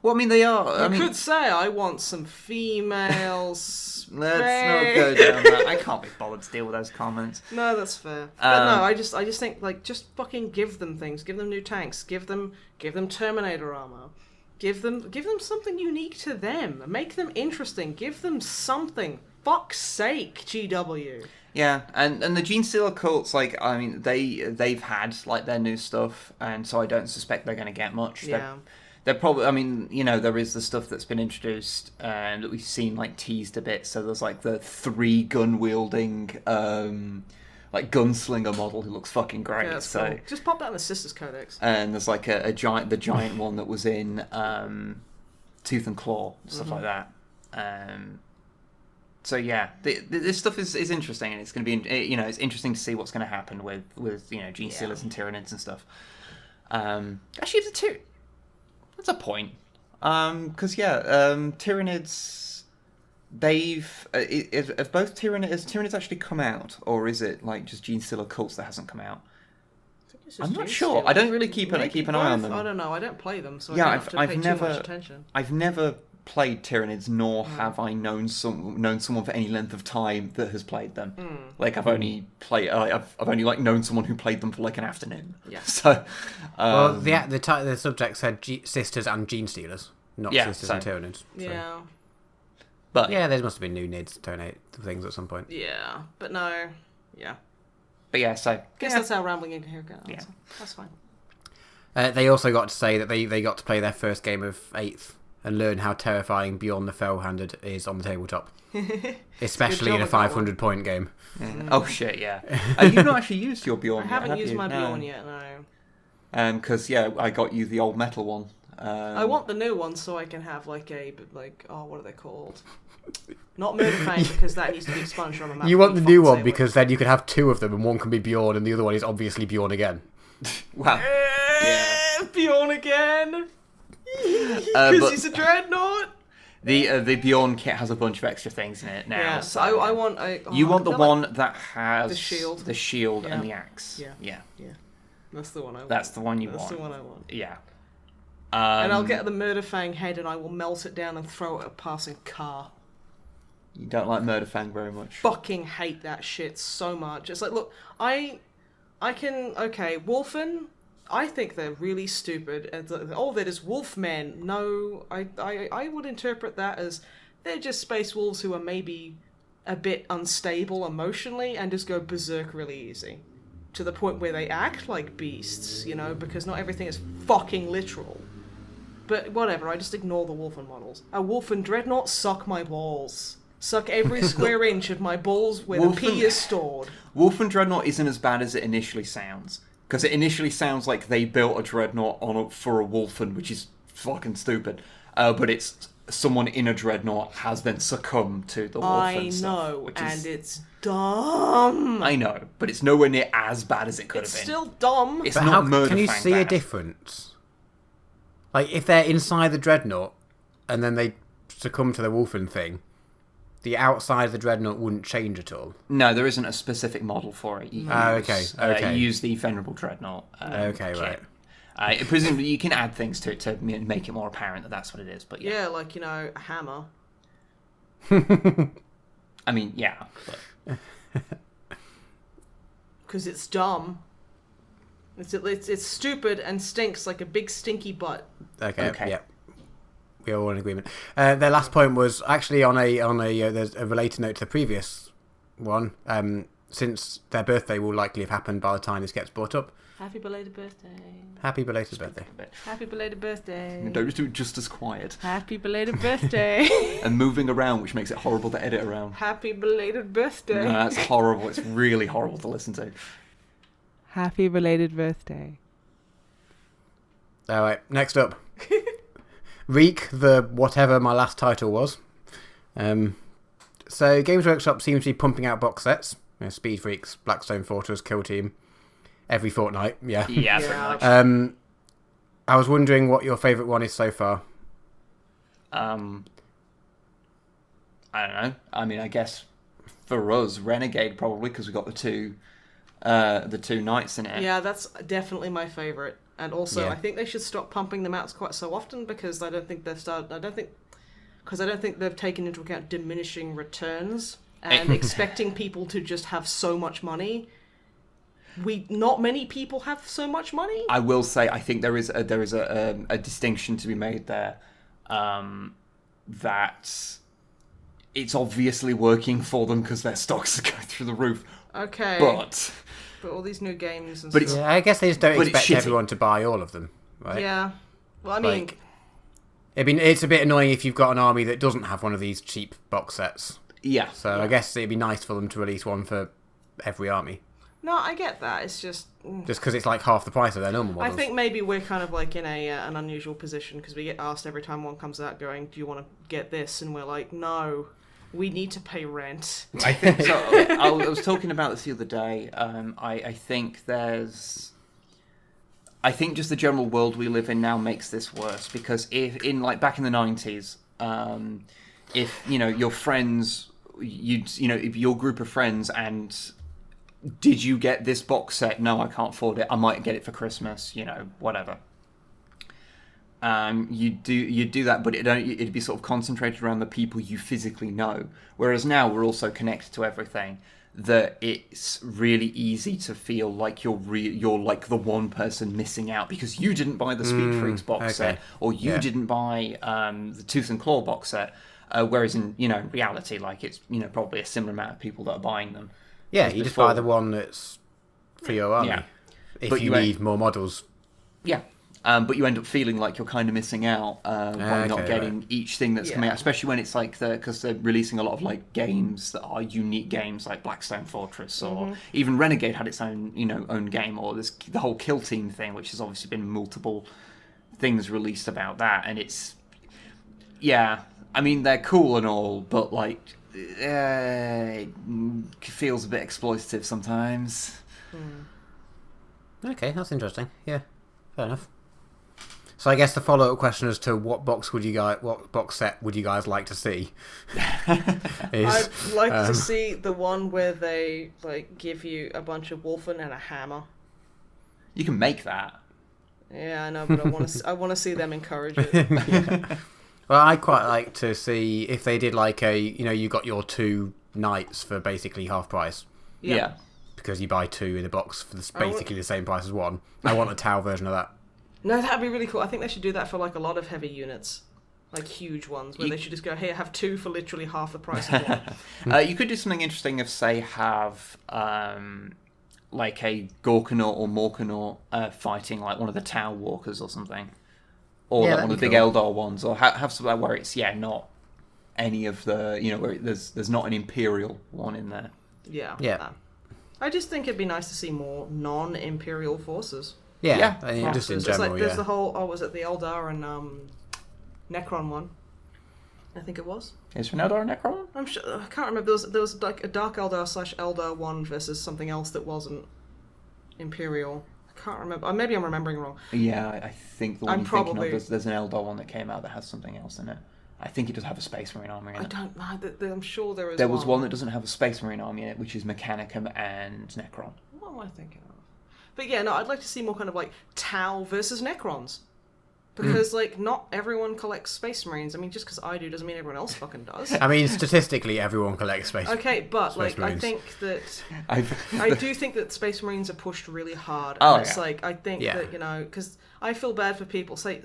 Well, I mean, they are. You could say I want some females. Let's not go down that. I can't be bothered to deal with those comments. No, that's fair. But no, I just think, like, just fucking give them things. Give them new tanks. Give them Terminator armor. Give them something unique to them. Make them interesting. Give them something. Fuck's sake, GW. Yeah, and the Gene Stealer cults, like, I mean, they've had like their new stuff, and so I don't suspect they're going to get much. Yeah. They're probably, I mean, there is the stuff that's been introduced that we've seen, like, teased a bit. So there's, like, the 3 gun-wielding, like, like gunslinger model who looks fucking great. Yeah, that's so cool. Just pop that in the Sisters Codex. and there's like the giant one that was in Tooth and Claw, stuff like that. So yeah, this stuff is interesting, and it's going to be it's interesting to see what's going to happen with Gene Stealers and Tyranids and stuff. Actually, that's a point. Because Tyranids, they've have both Tyranids actually come out, or is it like just Gene Stealer cults that hasn't come out? I'm not sure. I don't really keep an eye on them. I don't know. I don't play them, so yeah, I don't have to pay too much attention. I've never played Tyranids, nor have I known someone for any length of time that has played them. Like I've only like known someone who played them for like an afternoon. Yeah. So, well, the subject said Sisters and Gene Stealers, not Sisters and Tyranids. So. Yeah. But yeah, there must have been new Nids Tyranids things at some point. Yeah, but no. Yeah. But yeah, so guess that's how rambling in here goes. Yeah. That's fine. They also got to say that they got to play their first game of 8th and learn how terrifying Beyond the Fell-Handed is on the tabletop. Especially in a 500-point game. Yeah. Oh shit, yeah. You've not actually used your Bjorn yet, haven't used my Bjorn yet, no. Because, I got you the old metal one. I want the new one so I can have what are they called? Not Murderfang, because that needs to be expunged on the map. You want the new one because then you can have two of them and one can be Bjorn and the other one is obviously Bjorn again. Wow. Yeah. Bjorn again! Because he's a dreadnought. The Bjorn kit has a bunch of extra things in it now. Yeah, so I want. You want the one that has the shield, and the axe. Yeah. That's the one I want. That's the one you want. That's the one I want. Yeah. And I'll get the Murderfang head and I will melt it down and throw it at a passing car. You don't like Murderfang very much. Fucking hate that shit so much. It's like, look, I can Wolfen. I think they're really stupid. And that is Wolfmen. No, I would interpret that as they're just space wolves who are maybe a bit unstable emotionally and just go berserk really easy. To the point where they act like beasts, because not everything is fucking literal. But whatever, I just ignore the Wolfen models. A Wolfen Dreadnought, suck my balls. Suck every square inch of my balls where the pee is stored. Wolfen Dreadnought isn't as bad as it initially sounds. Because it initially sounds like they built a Dreadnought for a Wolfen, which is fucking stupid. But it's someone in a Dreadnought has then succumbed to the Wolfen stuff. And it's dumb. I know, but it's nowhere near as bad as it could have been. It's still dumb. It's not Murderfang. Can you see a difference? Like, if they're inside the Dreadnought, and then they succumb to the Wolfen thing, the outside of the Dreadnought wouldn't change at all? No, there isn't a specific model for it. You Okay. You use the Venerable Dreadnought kit. Right. Presumably you can add things to it to make it more apparent that that's what it is, but yeah. Yeah, like, a hammer. I mean, yeah. Because it's dumb. It's stupid and stinks like a big stinky butt. Okay. Yeah. We're all in agreement. Their last point was actually on a there's a related note to the previous one. Since their birthday will likely have happened by the time this gets brought up. Happy belated birthday. Happy belated birthday. Happy belated birthday. Don't do it just as quiet. Happy belated birthday. And moving around, which makes it horrible to edit around. Happy belated birthday. No, that's horrible. It's really horrible to listen to. Happy belated birthday. Alright, next up. Reek, the whatever my last title was. So Games Workshop seems to be pumping out box sets. Speed Freaks, Blackstone Fortress, Kill Team. Every fortnight, yeah. Yeah, pretty much. I was wondering what your favourite one is so far. I don't know. I mean, I guess for us, Renegade probably, because we got the two knights in it. Yeah, that's definitely my favourite. And also, I think they should stop pumping them out quite so often because I don't think they've taken into account diminishing returns and expecting people to just have so much money. Not many people have so much money. I will say, I think there is a distinction to be made there. That it's obviously working for them because their stocks are going through the roof. Okay, but all these new games and stuff. Yeah, I guess they just don't expect everyone to buy all of them, right? Yeah. Well, I mean, it's a bit annoying if you've got an army that doesn't have one of these cheap box sets. Yeah. So I guess it'd be nice for them to release one for every army. No, I get that. It's just because it's like half the price of their normal models. I think maybe we're kind of like in an unusual position because we get asked every time one comes out, going, "Do you want to get this?" And we're like, "No, we need to pay rent." I think so. I was talking about this the other day. I think just the general world we live in now makes this worse because if back in the 90s, if your friends, if your group of friends and did you get this box set? No, I can't afford it. I might get it for Christmas. Whatever. You do that, but it'd be sort of concentrated around the people you physically know. Whereas now we're also connected to everything. That it's really easy to feel like you're like the one person missing out because you didn't buy the Speed Freaks box set or you didn't buy the Tooth and Claw box set. Whereas in reality, like it's probably a similar amount of people that are buying them. Yeah, you just buy the one that's for your army. Yeah. If you need more models. Yeah. But you end up feeling like you're kind of missing out by not getting each thing that's coming out, especially when it's like because they're releasing a lot of like games that are unique games, like Blackstone Fortress, or even Renegade had its own own game, or there's the whole Kill Team thing, which has obviously been multiple things released about that, and it's I mean they're cool and all, but like it feels a bit exploitative sometimes. Okay, that's interesting. Yeah, fair enough. So I guess the follow-up question as to what box set would you guys like to see? I'd like to see the one where they like give you a bunch of Wolfen and a hammer. You can make that. Yeah, I know, but I want to see them encourage it. Well, I'd quite like to see if they did like you got your 2 knights for basically half price. Yeah. Because you buy 2 in a box for basically the same price as one. I want a Tau version of that. No, that'd be really cool. I think they should do that for like a lot of heavy units, like huge ones, where they should just go, "Hey, have 2 for literally half the price of one." You could do something interesting if, say, have like a Gorkanaut or Morkanaut fighting like one of the Tau Walkers or something, or like one of the big Eldar ones, or have something where it's not any of the where there's not an Imperial one in there. Yeah. I just think it'd be nice to see more non-Imperial forces. Yeah. Just in general, there's the whole, was it the Eldar and Necron one? I think it was. Is there an Eldar and Necron one? I'm sure, I can't remember. There was like a Dark Eldar / Eldar one versus something else that wasn't Imperial. I can't remember. Maybe I'm remembering wrong. Yeah, I think the one you're thinking of, there's an Eldar one that came out that has something else in it. I think it does have a Space Marine army in it. I don't know. I'm sure there is. There was one that doesn't have a Space Marine army in it, which is Mechanicum and Necron. What am I thinking of? But yeah, no, I'd like to see more kind of like Tau versus Necrons. Because, like, not everyone collects Space Marines. I mean, just because I do doesn't mean everyone else fucking does. I mean, statistically, everyone collects Space Marines. Okay, but, Space like, Marines. I think that... I do think that Space Marines are pushed really hard. Oh, it's like, I think that, because I feel bad for people, like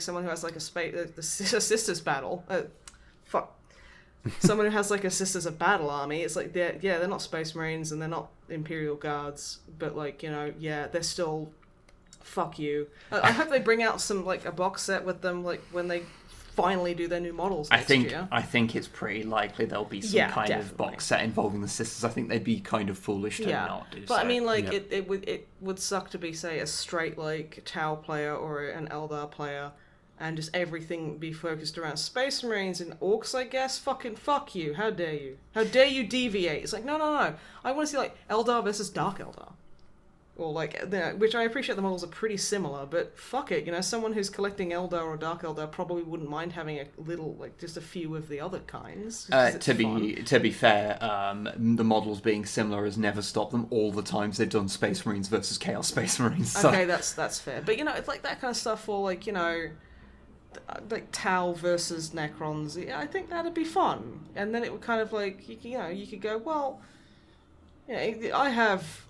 someone who has, like, a Sisters battle. Someone who has, like, a Sisters of Battle army. It's like, they're not Space Marines and they're not Imperial Guards. But, like, they're still... Fuck you. I hope they bring out some, like, a box set with them, like, when they finally do their new models next year. I think it's pretty likely there'll be some kind of box set involving the Sisters. I think they'd be kind of foolish to not do so. But, I mean, like, it would suck to be, say, a straight, like, Tau player or an Eldar player, and just everything be focused around Space Marines and Orcs, I guess. Fucking fuck you. How dare you? How dare you deviate? It's like, no. I want to see, like, Eldar versus Dark Eldar. Or like, which I appreciate the models are pretty similar, but fuck it, someone who's collecting Eldar or Dark Eldar probably wouldn't mind having a little, like, just a few of the other kinds. To be fair, the models being similar has never stopped them all the times they've done Space Marines versus Chaos Space Marines. So. Okay, that's fair, but it's like that kind of stuff, or like like Tau versus Necrons. I think that'd be fun, and then it would kind of like you could go, well, I have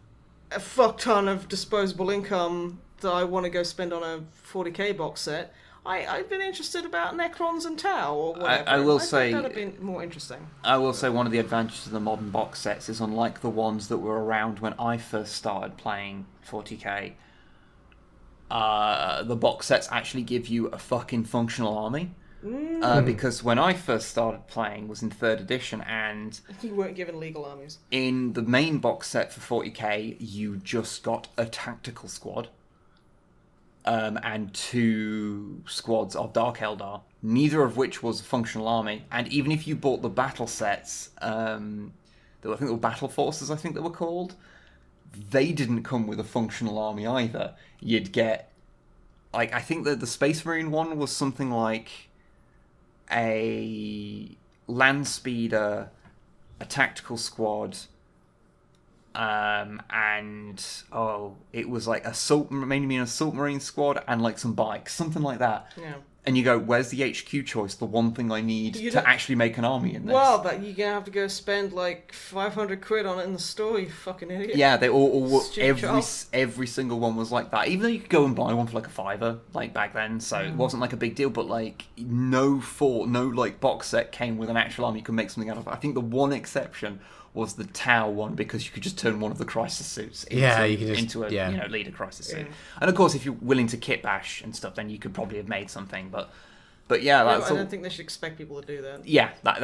a fuck ton of disposable income that I want to go spend on a 40k box set. I've been interested about Necrons and Tau or whatever. I will say think that'd be more interesting. I will say one of the advantages of the modern box sets is, unlike the ones that were around when I first started playing 40k, the box sets actually give you a fucking functional army. Because when I first started playing was in 3rd edition, and You weren't given legal armies. in the main box set for 40k, you just got a tactical squad and 2 squads of Dark Eldar, neither of which was a functional army. And even if you bought the battle sets, I think they were battle forces, I think they were called, they didn't come with a functional army either. You'd get, like, I think that the Space Marine one was something like a land speeder, a tactical squad, and it was like mainly an assault marine squad and like some bikes, something like that. Yeah. And you go, where's the HQ choice? The one thing I need to actually make an army in this. Well, but you're gonna have to go spend like 500 quid on it in the store, you fucking idiot. Yeah, they all every single one was like that. Even though you could go and buy one for like a $5, like back then, so it wasn't like a big deal. But like no like box set came with an actual army you could make something out of. I think the one exception was the Tau one, because you could just turn one of the crisis suits into a leader crisis suit. And of course, if you're willing to kit bash and stuff, then you could probably have made something. But yeah, I don't think they should expect people to do that. Yeah, that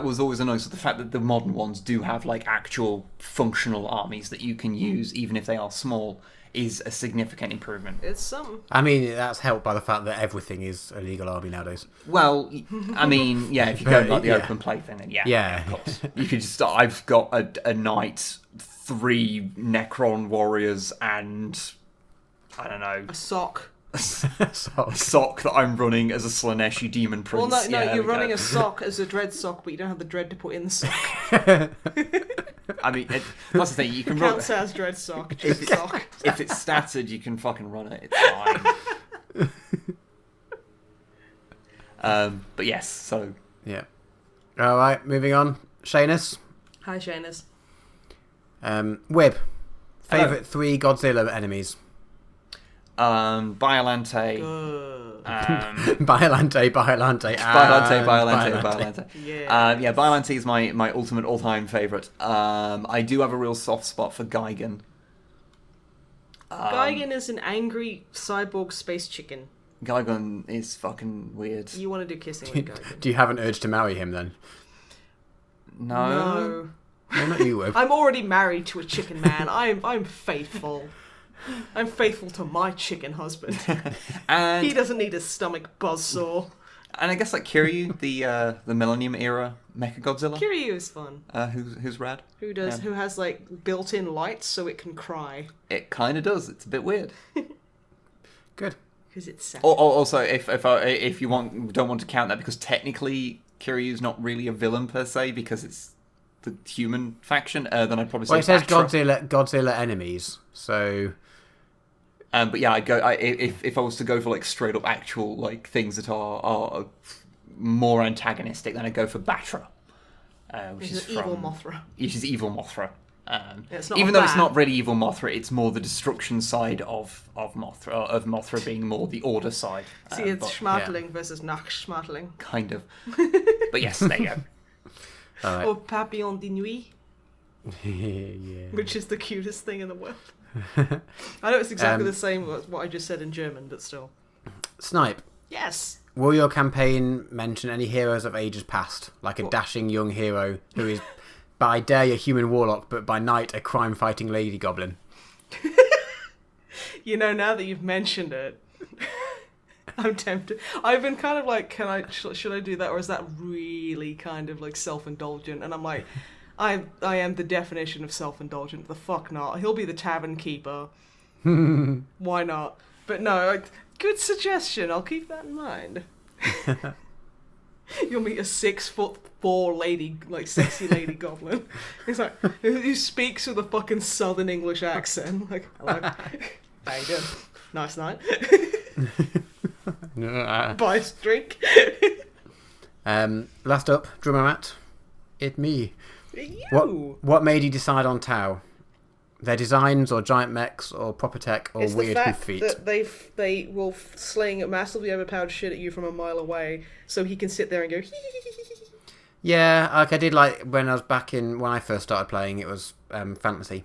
was always annoying. So the fact that the modern ones do have like actual functional armies that you can use, even if they are small, is a significant improvement. It's some. I mean, that's helped by the fact that everything is a legal army nowadays. Well, I mean, yeah, if you go like the open play thing, then yeah, of course. You could just. I've got a knight, 3 Necron warriors, and I don't know, A sock. a sock that I'm running as a Slaneshi demon prince. Well, no, you're running go. a sock as a dread sock, but you don't have the dread to put in the sock. I mean, that's the thing. You can run. Counts as dread sock. Just sock. If it's statted, you can fucking run it. It's fine. But yes, so yeah. All right, moving on. Shanus. Hi, Shanus. Wib. Favorite 3 Godzilla enemies. Biolante. Biolante. Yeah. Biolante is my ultimate all-time favourite. I do have a real soft spot for Gigan. Gigan is an angry cyborg space chicken. Gigan is fucking weird. You want to do kissing with Gigan? Do you have an urge to marry him then? No. No, not you, Wib. I'm already married to a chicken man. I'm faithful. I'm faithful to my chicken husband. And he doesn't need a stomach buzzsaw. And I guess like Kiryu, the Millennium era Mechagodzilla. Kiryu is fun. Who's rad. Who has like built-in lights so it can cry. It kind of does. It's a bit weird. Good. Because it's sad. Also, if you don't want to count that, because technically Kiryu's not really a villain per se, because it's the human faction, then I'd probably say. Well, it says Batra. Godzilla enemies, so. But yeah, if I was to go for like straight up actual like things that are more antagonistic, then I'd go for Batra, which is evil Mothra. Which is evil Mothra. Even though it's not really evil Mothra, it's more the destruction side of Mothra being more the order side. See, it's Schmartling versus Nach Schmartling. Kind of. But yes, there you go. Right. Or Papillon de Nuit. Yeah. Which is the cutest thing in the world. I know it's exactly the same as what I just said in German, but still. Snipe. Yes. Will your campaign mention any heroes of ages past, like a dashing young hero who is by day a human warlock, but by night a crime-fighting lady goblin? You know, now that you've mentioned it, I'm tempted. I've been kind of like, should I do that, or is that really kind of like self-indulgent? And I'm like, I am the definition of self-indulgent. The fuck not. He'll be the tavern keeper. Why not? But no, good suggestion. I'll keep that in mind. You'll meet a 6'4" lady, like sexy lady goblin. He's like, who speaks with a fucking Southern English accent. Like, hello, how you doing? Nice night. Buy a drink. Last up, Drummer Matt. It me. You. What made you decide on Tau? Their designs, or giant mechs, or proper tech, or It's weird the hoof fact feet? that they will sling massively overpowered shit at you from a mile away, so he can sit there and go. Yeah, like I did like when I was when I first started playing, it was Fantasy,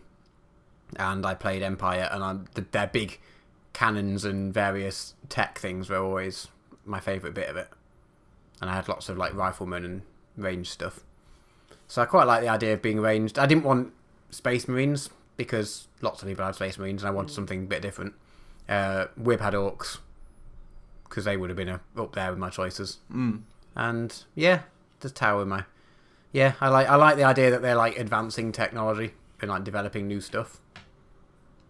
and I played Empire, and their big cannons and various tech things were always my favourite bit of it. and I had lots of like riflemen and ranged stuff. So I quite like the idea of being ranged. I didn't want Space Marines because lots of people have Space Marines, and I wanted something a bit different. Wib had Orcs because they would have been up there with my choices. And yeah, the tower with my I like the idea that they're like advancing technology and like developing new stuff,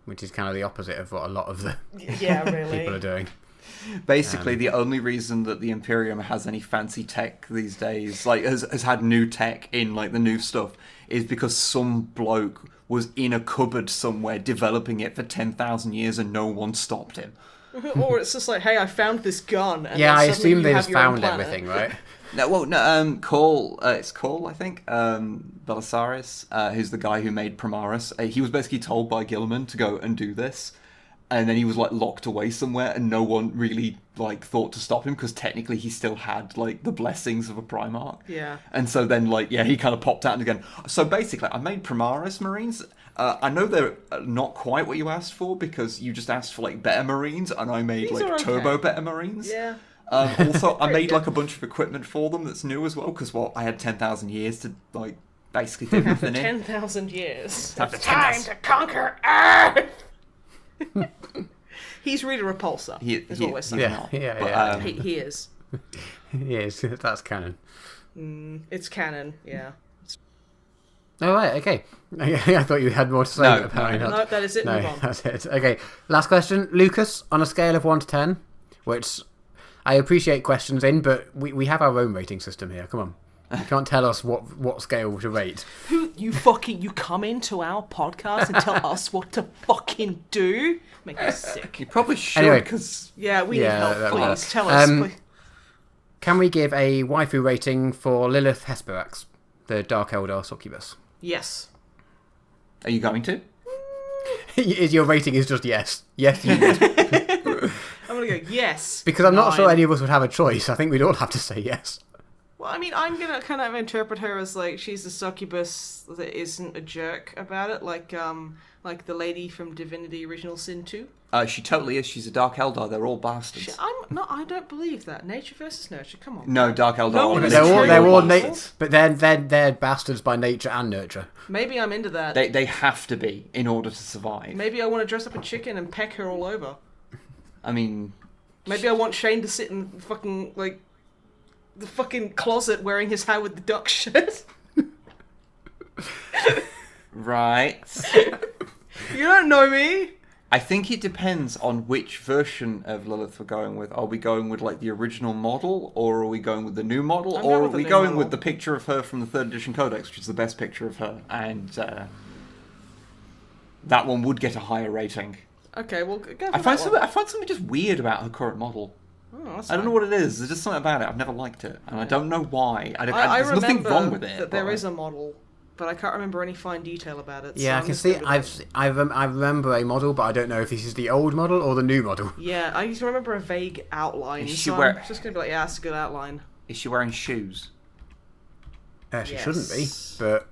which is kind of the opposite of what a lot of the people are doing. Basically, the only reason that the Imperium has any fancy tech these days, like has had new tech in like the new stuff, is because some bloke was in a cupboard somewhere developing it for 10,000 years and no one stopped him. Or it's just like, hey, I found this gun. And Yeah, then I suddenly assume you they have just your own found planet. everything, right? It's Cole, I think, Belisarius, who's the guy who made Primaris. He was basically told by Gilliman to go and do this, and then he was like locked away somewhere, and no one really like thought to stop him because technically he still had like the blessings of a Primarch. Yeah. And so then he kind of popped out and again. So basically, I made Primaris Marines. I know they're not quite what you asked for because you just asked for like better Marines, and I made These are okay. turbo better Marines. Yeah. Also, I made like a bunch of equipment for them that's new as well because I had 10,000 years to like basically do nothing in. 10,000 years. After It's time to conquer Earth. He's really a repulsor. Is what we're saying. Yeah. He is. Yes, that's canon. It's canon. Yeah. Oh, right, okay. I thought you had more to say. No, apparently not. No, that is it. No, Move on. that's it. Okay, last question. Lucas, on a scale of 1 to 10, which I appreciate questions in, but we have our own rating system here. Come on. You can't tell us what scale to rate. You come into our podcast and tell us what to fucking do? Make me sick. You probably should Anyway. because Yeah, we need Yeah, help, that please. works. Tell us. Please. Can we give a waifu rating for Lilith Hesperax, the Dark Eldar succubus? Yes. are you going to? Your rating is just yes. Yes, you would. I'm going to go yes. Because I'm not 9. sure any of us would have a choice. I think we'd all have to say yes. Well, I mean, I'm going to kind of interpret her as, like, she's a succubus that isn't a jerk about it, like the lady from Divinity Original Sin 2. She totally is. She's a Dark Eldar. They're all bastards. I don't believe that. Nature versus nurture. Come on. No, Dark Eldar. No one is They're all true. but they're bastards by nature and nurture. Maybe I'm into that. They have to be in order to survive. Maybe I want to dress up a chicken and peck her all over. I mean, Maybe I want Shane to sit in fucking, like, the fucking closet wearing his Howard the Duck shirt. right. You don't know me. I think it depends on which version of Lilith we're going with. Are we going with like the original model, or are we going with the new model, I'm or going are with the we new going model. with the picture of her from the 3rd edition codex, which is the best picture of her, and that one would get a higher rating. Okay, well, go for I find that something just weird about her current model. one. Oh, that's I don't fine. know what it is. There's just something about it. I've never liked it, and I don't know why. I there's nothing remember wrong with it. that there but is a model, but I can't remember any fine detail about it. Yeah, so I I'm can just see. gonna go with I remember a model, but I don't know if this is the old model or the new model. it. Yeah, I used to remember a vague outline. Is she So wear- I'm just gonna be like, yeah, that's a good outline. Is she wearing shoes? She Yes. shouldn't be, but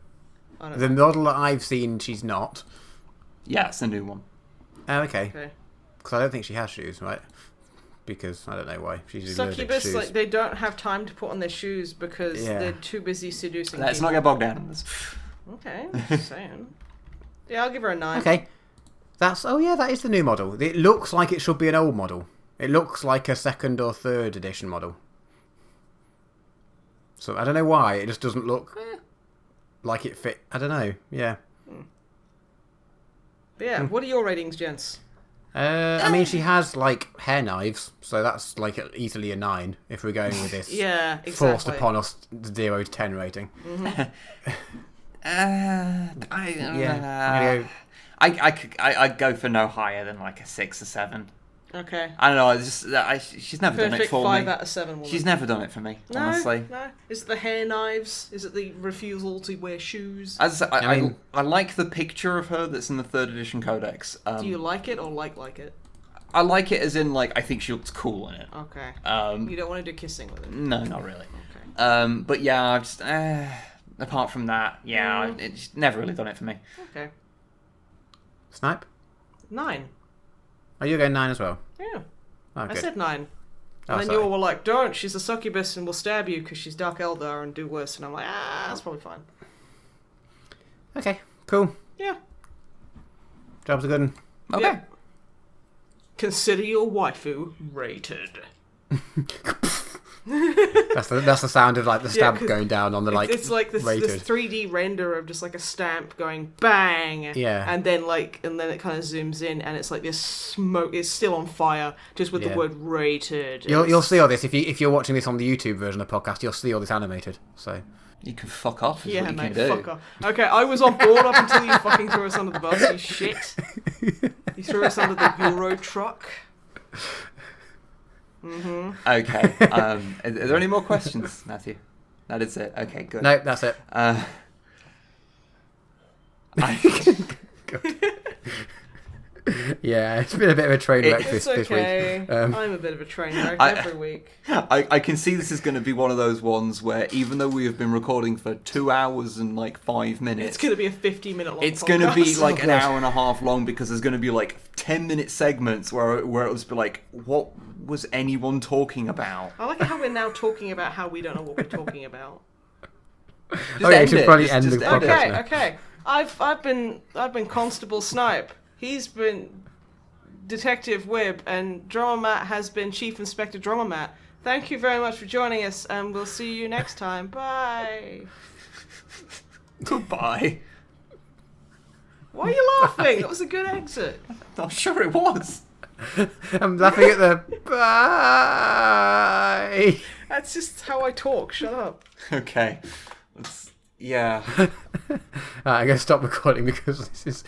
I don't the know. model that I've seen, she's not. Yeah, it's a new one. Oh, okay. Okay. Because I don't think she has shoes, right? Because I don't know why. She's allergic to Succubus, shoes. like, they don't have time to put on their shoes because Yeah. they're too busy seducing Let's not people. get bogged down in this. Okay, just saying. Yeah, I'll give her a 9. Okay. That is the new model. It looks like it should be an old model. It looks like a 2nd or 3rd edition model. So I don't know why. It just doesn't look like it fit. I don't know. Yeah. But yeah, what are your ratings, gents? I mean, she has like hair knives, so that's like easily a 9 if we're going with this. Yeah, exactly. Forced upon us 0 to 10 rating. I'd go for no higher than like a 6 or 7. Okay. I don't know. It's just she's never done it Perfect for 5 me. out of 7 woman. She's never done it for me, No, honestly. no. Is it the hair knives? Is it the refusal to wear shoes? As I, said, I mean- I like the picture of her that's in the 3rd edition codex. Do you like it or like it? I like it as in like I think she looks cool in it. Okay. You don't want to do kissing with it? No, not really. Okay. But yeah, I've just apart from that, yeah, it's never really done it for me. Okay. Snipe? 9. Are you going 9 as well? Yeah. Oh, I good. said 9. And then sorry. you all were like, don't, she's a succubus and will stab you because she's Dark Eldar and do worse. And I'm like, that's probably fine. Okay, cool. Yeah. Job's a good one. Okay. Yeah. Consider your waifu rated. That's the sound of like the stamp 'cause going down on the like. It's like this rated. 3D render of just like a stamp going bang. Yeah. And then it kind of zooms in and it's like this smoke is still on fire just with the Yeah. word rated. You'll see all this if you're watching this on the YouTube version of the podcast. You'll see all this animated. So You can fuck off. Is Yeah, what you mate, can do. fuck off. Okay, I was on board up until you fucking threw us under the bus, you shit. You threw us under the Euro truck. Mm-hmm. Okay. Are there any more questions, Matthew? That is it. Okay, good. no, that's it. Yeah, it's been a bit of a train wreck It's this okay. week. I'm a bit of a train wreck every week. I can see this is going to be one of those ones where even though we have been recording for 2 hours and like 5 minutes, It's going to be a 50-minute long it's podcast. going to be like an God. hour and a half long because there's going to be like 10-minute segments where it was be like, what was anyone talking about? I like how we're now talking about how we don't know what we're talking about. Just Oh, yeah, end should it. probably Just- end just the end it. podcast. Okay, now. okay. I've been Constable Snipe. He's been Detective Wib, and Drummer Matt has been Chief Inspector Drummer Matt. Thank you very much for joining us, and we'll see you next time. Bye. Goodbye. Why are you laughing? That was a good exit. I'm sure it was. I'm laughing at the bye. That's just how I talk. Shut up. Okay. Yeah. Alright, I'm going to stop recording because this is